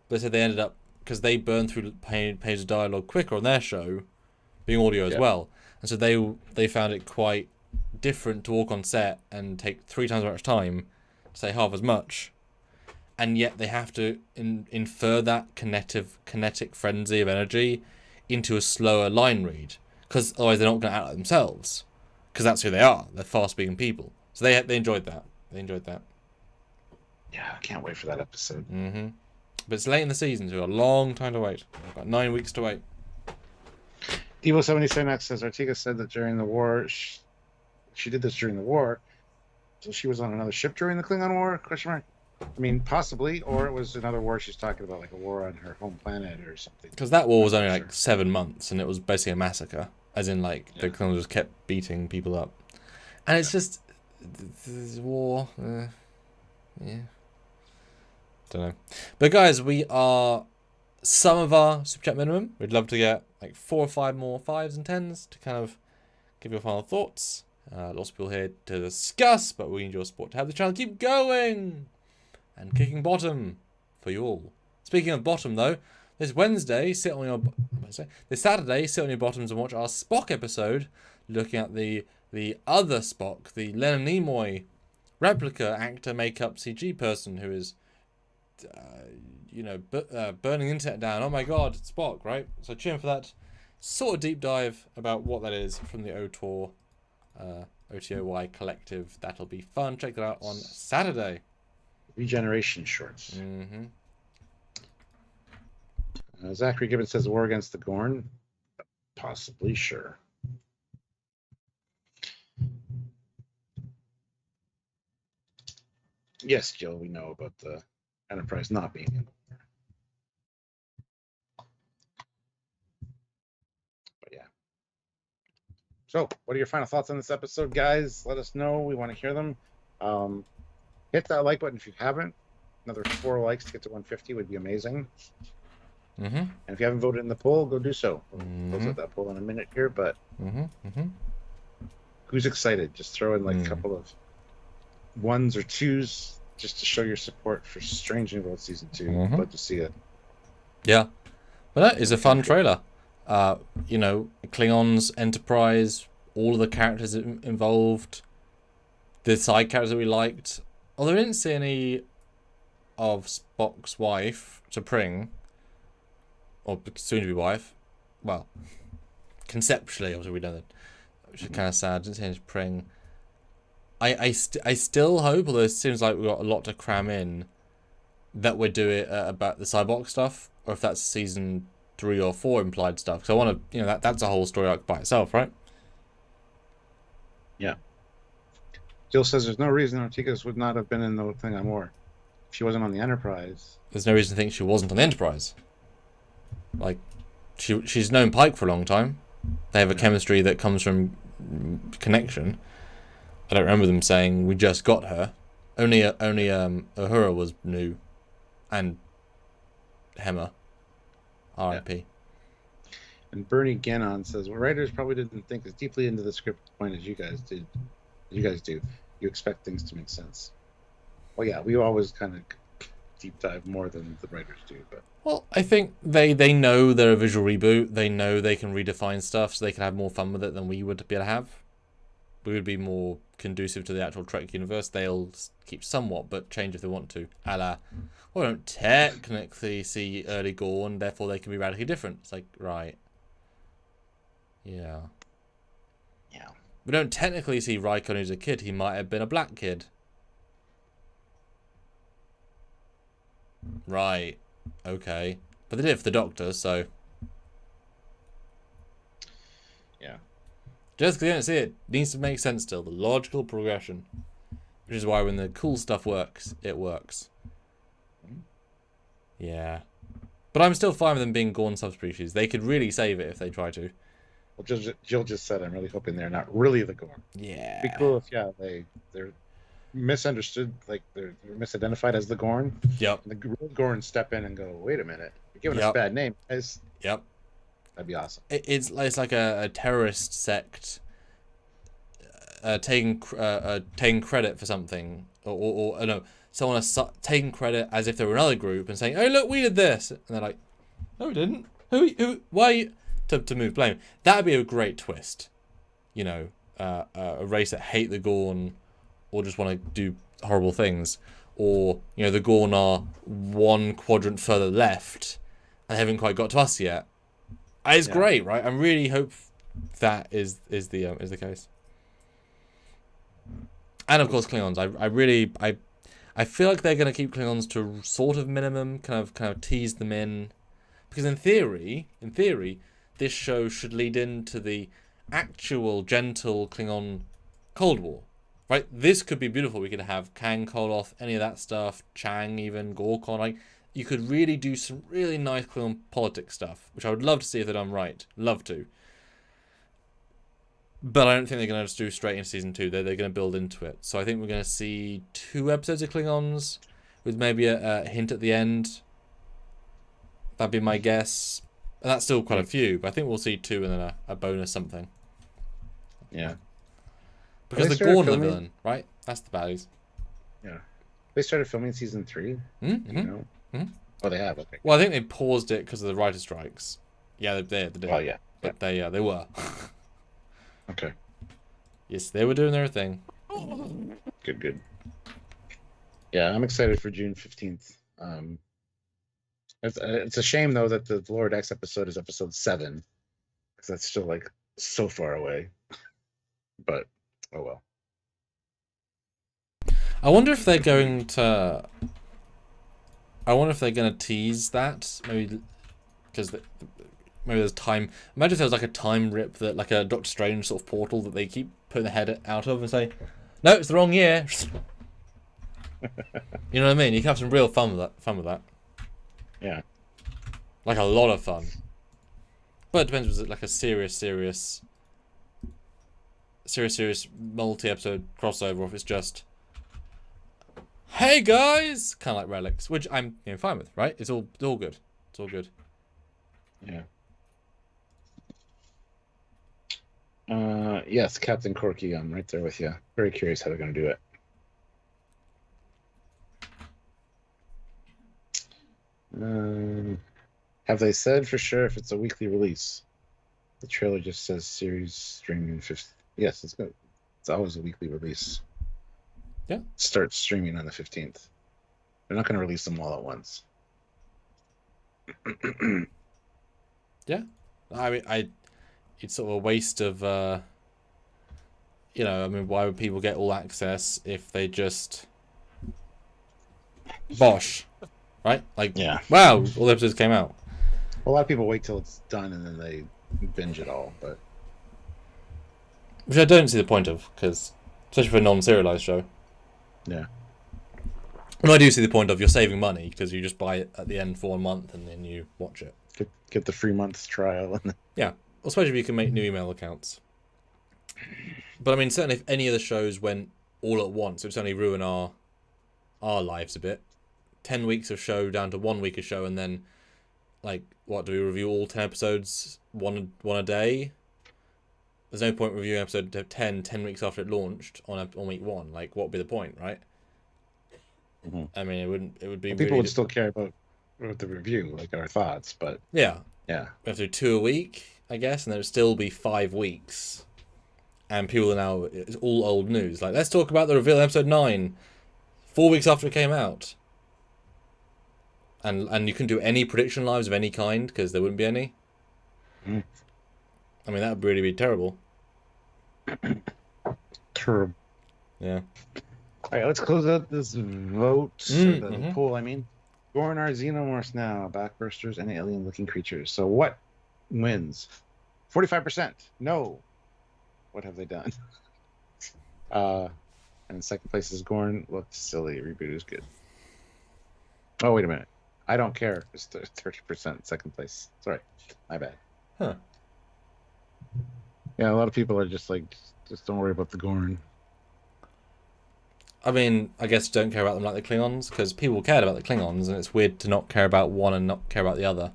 they said they ended up, because they burned through pages of dialogue quicker on their show, being audio as well, and so they found it quite different to walk on set and take 3 times as much time to say half as much, and yet they have to infer that kinetic frenzy of energy into a slower line read, because otherwise they're not going to act like themselves, because that's who they are. They're fast-speaking people, so they enjoyed that. Yeah, I can't wait for that episode. Mm-hmm. But it's late in the season, so we've got a long time to wait. We've got 9 weeks to wait. Evo 77X says Artiga said that during the war, she did this during the war, so she was on another ship during the Klingon War? Question mark. I mean, possibly, or it was another war she's talking about, like a war on her home planet or something. Because that war was only like 7 months, and it was basically a massacre, as in like the Klingons just kept beating people up, and it's just this war. Yeah. Don't know. But guys, we are some of our super chat minimum. We'd love to get like 4 or 5 more 5s and 10s to kind of give your final thoughts. Lots of people here to discuss, but we need your support to have the channel keep going and kicking bottom for you all. Speaking of bottom though, this Saturday, sit on your bottoms and watch our Spock episode, looking at the other Spock, the Leonard Nimoy replica actor, makeup, CG person who is burning the internet down. Oh my god, it's Spock, right? So tune in for that sort of deep dive about what that is from the OTOR OTOY Collective. That'll be fun. Check that out on Saturday. Regeneration shorts. Mm-hmm. Zachary Gibbons says war against the Gorn. Possibly, sure. Yes, Jill, we know about the Enterprise not being in the war. But yeah. So, what are your final thoughts on this episode, guys? Let us know. We want to hear them. Hit that like button if you haven't. Another 4 likes to get to 150 would be amazing. Mm-hmm. And if you haven't voted in the poll, go do so. We'll close out that poll in a minute here, but who's excited? Just throw in like a couple of 1s or 2s just to show your support for Strange New World Season 2. Love to see it. Yeah. Well, that is a fun trailer. You know, Klingons, Enterprise, all of the characters involved, the side characters that we liked. Although I didn't see any of Spock's wife, T'Pring, or soon-to-be wife. Well, conceptually, obviously we know that, which is kind of sad. Didn't see any T'Pring. I still hope, although it seems like we've got a lot to cram in, that we do it about the Cyborg stuff, or if that's season 3 or 4 implied stuff. Because I want to, you know, that's a whole story arc by itself, right? Yeah. Jill says there's no reason Ortigas would not have been in the thing on War. If she wasn't on the Enterprise. There's no reason to think she wasn't on the Enterprise. Like, she's known Pike for a long time. They have a chemistry that comes from connection. I don't remember them saying we just got her. Only Uhura was new, and Hema. R.I.P. Yeah. And Bernie Gannon says, well, writers probably didn't think as deeply into the script point as you guys did. You guys do. You expect things to make sense. Well, yeah, we always kind of deep dive more than the writers do. But well, I think they know they're a visual reboot. They know they can redefine stuff, so they can have more fun with it than we would be able to have. We would be more conducive to the actual Trek universe. They'll keep somewhat, but change if they want to. A la, well, we don't technically see early Gorn, therefore they can be radically different. It's like, right. Yeah. Yeah. We don't technically see Raikkonen as a kid. He might have been a black kid. Right. Okay. But they did it for the Doctor, so... Yeah. Just because you don't see it, needs to make sense still. The logical progression. Which is why when the cool stuff works, it works. Yeah. But I'm still fine with them being Gorn subspecies. They could really save it if they try to. Well, Jill just said, I'm really hoping they're not really the Gorn. Yeah. It'd be cool if, they're misunderstood, like they're misidentified as the Gorn. Yep. And the real Gorn step in and go, wait a minute, you're giving us a bad name, guys. Yep. That'd be awesome. It's like a terrorist sect taking credit for something, or no, someone taking credit as if they were another group and saying, "Oh look, we did this," and they're like, "No, we didn't. Who? Why?" You? To move blame. That'd be a great twist. You know, a race that hate the Gorn, or just want to do horrible things, or you know, the Gorn are one quadrant further left and haven't quite got to us yet. It's great, right? I really hope that is the case. And of course, Klingons. I feel like they're going to keep Klingons to sort of minimum, kind of tease them in, because in theory, this show should lead into the actual gentle Klingon Cold War, right? This could be beautiful. We could have Kang, Koloth, any of that stuff, Chang, even Gorkon. Like, you could really do some really nice Klingon politics stuff, which I would love to see if they're done right. Love to. But I don't think they're going to just do straight into season 2. They're going to build into it. So I think we're going to see 2 episodes of Klingons with maybe a hint at the end. That'd be my guess. And that's still quite a few, but I think we'll see 2 and then a bonus something. Yeah. Because the Gorn are the villain, right? That's the baddies. Yeah. They started filming season 3. Mm-hmm. You know? Mm-hmm. Oh, they have. Okay. Well, I think they paused it because of the writer strikes. Yeah, they did. Oh, yeah. But they were. Okay. Yes, they were doing their thing. Good. Yeah, I'm excited for June 15th. It's a shame, though, that the Lower Decks episode is episode 7. Because that's still, like, so far away. But Oh well. I wonder if they're going to. I wonder if they're going to tease that, maybe because maybe there's time. Imagine if there was like a time rip that, like a Doctor Strange sort of portal that they keep putting the head out of and say, "No, it's the wrong year." You know what I mean? You can have some real fun with that. Yeah. Like a lot of fun. But it depends. Was it like a serious multi-episode crossover, or if it's just, hey guys, kind of like Relics, which I'm fine with, right? It's all good. It's all good. Yeah. Yes, Captain Corky, I'm right there with you. Very curious how they're going to do it. Have they said for sure if it's a weekly release? The trailer just says series streaming 5th. Yes, it's good. It's always a weekly release. Yeah. Start streaming on the 15th. They're not going to release them all at once. Yeah. I mean, it's sort of a waste of, I mean, why would people get all access if they just bosh, right? Like, yeah. Wow, all the episodes came out. A lot of people wait till it's done and then they binge it all, but which I don't see the point of, because especially for a non-serialized show. Yeah. And I do see the point of, you're saving money because you just buy it at the end for a month and then you watch it. Get the free month trial. Yeah, especially if you can make new email accounts. But I mean, certainly if any of the shows went all at once, it would certainly ruin our lives a bit. 10 weeks of show down to 1 week of show, and then, like, what, do we review all 10 episodes one a day? There's no point reviewing episode 10 weeks after it launched on week 1. Like, what would be the point, right? Mm-hmm. I mean, it would be well, people would still care about the review, like our thoughts, but yeah. We have to do 2 a week, I guess, and there would still be 5 weeks. And people are now, it's all old news. Like, let's talk about the reveal of episode 9, 4 weeks after it came out. And you couldn't do any prediction lives of any kind, because there wouldn't be any. Mm. I mean, that would really be terrible. Terrible. Yeah. All right, let's close out this vote, the poll, I mean. Gorn are xenomorphs now, backbursters, and alien-looking creatures. So what wins? 45%. No. What have they done? And in second place is Gorn. Looks silly. Reboot is good. Oh, wait a minute. I don't care. It's 30% second place. Sorry. My bad. Huh. Yeah, a lot of people are just like, just don't worry about the Gorn. I mean, I guess don't care about them like the Klingons, because people cared about the Klingons, and it's weird to not care about one and not care about the other.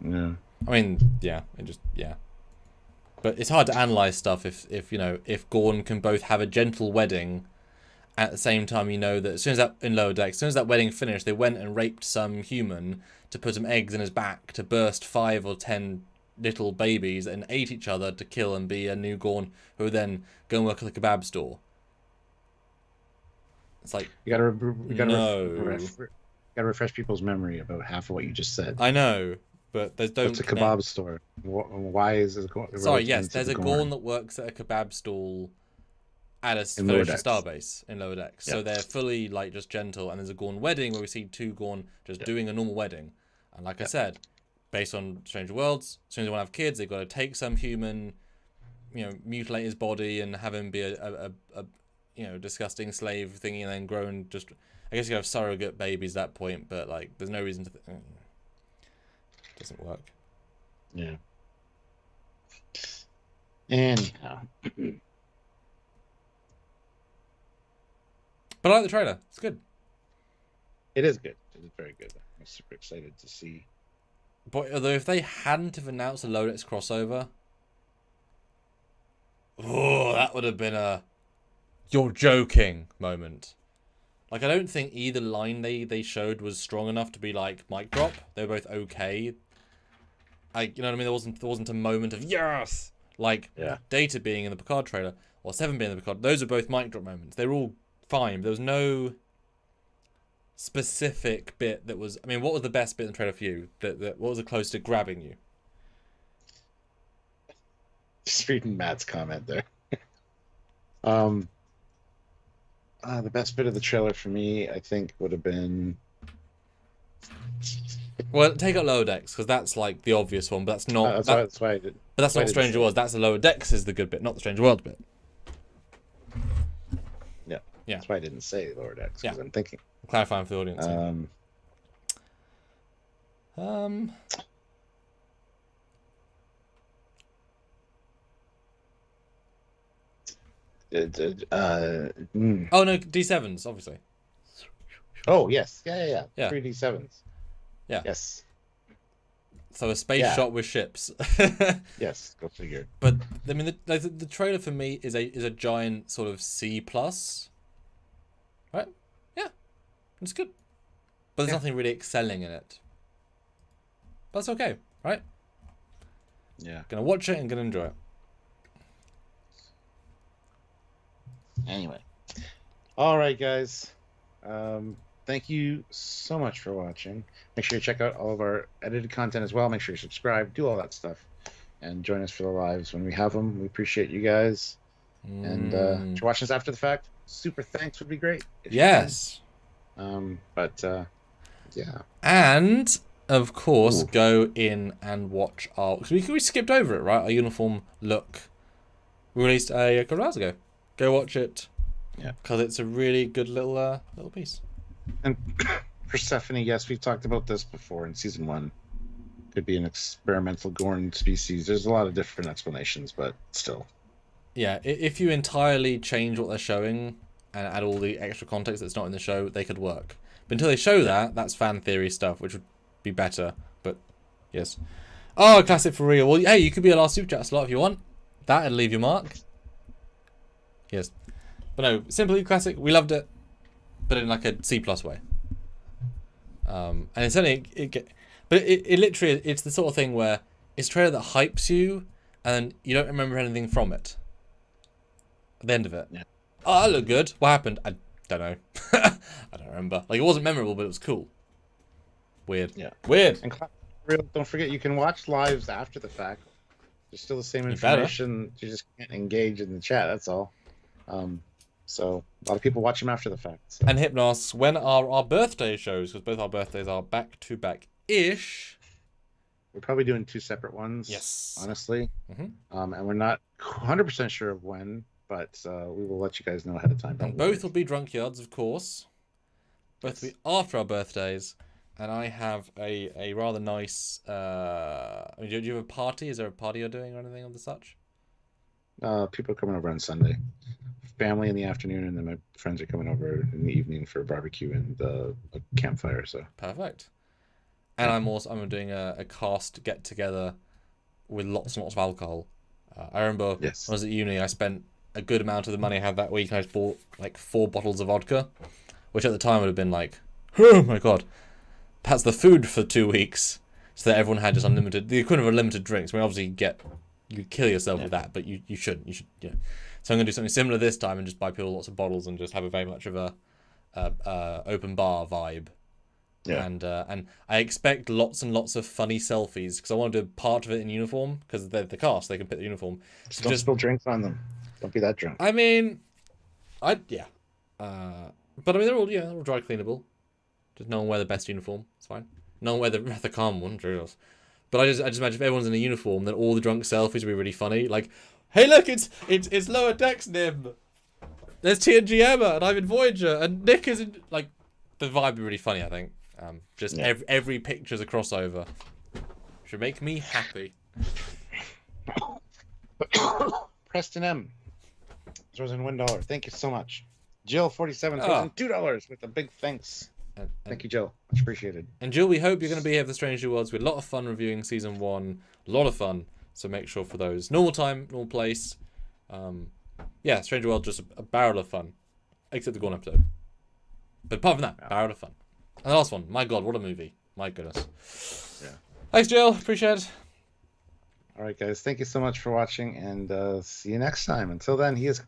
Yeah. I mean, yeah, But it's hard to analyze stuff if Gorn can both have a gentle wedding, at the same time that as soon as that in Lower Decks, as soon as that wedding finished, they went and raped some human to put some eggs in his back to burst 5 or 10 little babies and ate each other to kill and be a new Gorn who would then go and work at the kebab store. It's like, you gotta refresh people's memory about half of what you just said. I know, but there's don't. It's a kebab store. Why is it? Sorry, yes, there's a Gorn that works at a kebab stall at a Federation starbase in Lower Decks. So they're fully like just gentle, and there's a Gorn wedding where we see 2 Gorn just doing a normal wedding. And like I said, based on Stranger Worlds, as soon as they want to have kids, they've got to take some human, mutilate his body and have him be a disgusting slave thingy, and then grow and just, I guess you have surrogate babies at that point, but like there's no reason to it doesn't work. Yeah. Anyhow. But I like the trailer. It's good. It is good. It is very good. I'm super excited to see. But although if they hadn't have announced a Lodex crossover, that would have been a "you're joking" moment. Like, I don't think either line they showed was strong enough to be like mic drop. They were both okay. Like, you know what I mean? There wasn't a moment of yes. Like Data being in the Picard trailer or Seven being in the Picard. Those are both mic drop moments. They were all fine. There was no specific bit that was. I mean, what was the best bit in the trailer for you? What was the closest to grabbing you? Just reading Matt's comment there. Um, the best bit of the trailer for me, I think, would have been. Well, take out Lower Decks because that's like the obvious one, but that's not. That's why I did. But that's not Stranger Worlds. That's the Lower Decks is the good bit, not the Stranger World bit. Yeah. Yeah. That's why I didn't say Lower Decks because I'm thinking. I'm clarifying for the audience. Oh no, D7s obviously. Oh yes, yeah. 3D7s. Yeah. Yes. So a space shot with ships. Yes, go figure. But I mean, the trailer for me is a giant sort of C+. Right? Yeah, it's good. But there's nothing really excelling in it. But that's okay, right? Yeah. Gonna watch it and gonna enjoy it. Anyway. All right, guys. Thank you so much for watching. Make sure you check out all of our edited content as well. Make sure you subscribe, do all that stuff, and join us for the lives when we have them. We appreciate you guys. And if you're watching us after the fact, super thanks would be great. Yes. Yeah. And of course, go in and watch our. Because we skipped over it, right? Our uniform look. We released a couple of hours ago. Go watch it. Yeah. Because it's a really good little piece. And Persephone, yes, we've talked about this before in season 1. Could be an experimental Gorn species. There's a lot of different explanations, but still. Yeah, if you entirely change what they're showing and add all the extra context that's not in the show, they could work. But until they show that, that's fan theory stuff, which would be better. But, yes. Oh, classic for real. Well, hey, you could be a last super chat slot if you want. That'd leave your mark. Yes. But no, simply classic. We loved it. But in like a C+ way. And it's only... But it literally... It's the sort of thing where it's a trailer that hypes you and you don't remember anything from it. At the end of it. Yeah. Oh, that looked good. What happened? I don't know. I don't remember. Like, it wasn't memorable, but it was cool. Weird. Yeah. Weird. And don't forget, you can watch lives after the fact. There's still the same information. You just can't engage in the chat, that's all. So a lot of people watch them after the fact. So. And Hypnos, when are our birthday shows? Because both our birthdays are back-to-back-ish. We're probably doing 2 separate ones. Yes. Honestly. Mm-hmm. And we're not 100% sure of when, but we will let you guys know ahead of time. And both will be Trekyards, of course. Both will be after our birthdays. And I have a rather nice... I mean, do you have a party? Is there a party you're doing or anything of the such? People are coming over on Sunday. Family in the afternoon, and then my friends are coming over in the evening for a barbecue and a campfire. So perfect. And I'm doing a cast get together with lots and lots of alcohol. I remember when I was at uni, I spent a good amount of the money I had that week. I bought like 4 bottles of vodka, which at the time would have been like, oh my god, that's the food for 2 weeks. So that everyone had just unlimited, the equivalent of unlimited drinks. I mean, obviously you kill yourself with that, but you shouldn't. You should, you know. So I'm going to do something similar this time and just buy people lots of bottles and just have a very much of a open bar vibe. Yeah. And I expect lots and lots of funny selfies because I want to do part of it in uniform because they're the cast. They can pick the uniform. So don't spill drinks on them. Don't be that drunk. I mean, but I mean they're all dry cleanable. Just no one wear the best uniform. It's fine. No one wear the calm one. Drills. But I just imagine if everyone's in a uniform, then all the drunk selfies would be really funny. Like, hey, look, it's Lower Decks Nim. There's TNG Emma, and I'm in Voyager, and Nick is in... Like, the vibe would be really funny, I think. Every picture's a crossover. Should make me happy. Preston M. Rosen $1. Thank you so much. Jill 47 $2 with a big thanks. Thank you, Jill. Much appreciated. And Jill, we hope you're going to be here for the Strange New Worlds. We had a lot of fun reviewing season 1. A lot of fun. So make sure for those. Normal time, normal place. Strange New World, just a barrel of fun. Except the Gorn episode. But apart from that, barrel of fun. And the last one. My God, what a movie. My goodness. Yeah. Thanks, Jill. Appreciate it. All right, guys. Thank you so much for watching. And see you next time. Until then, he is...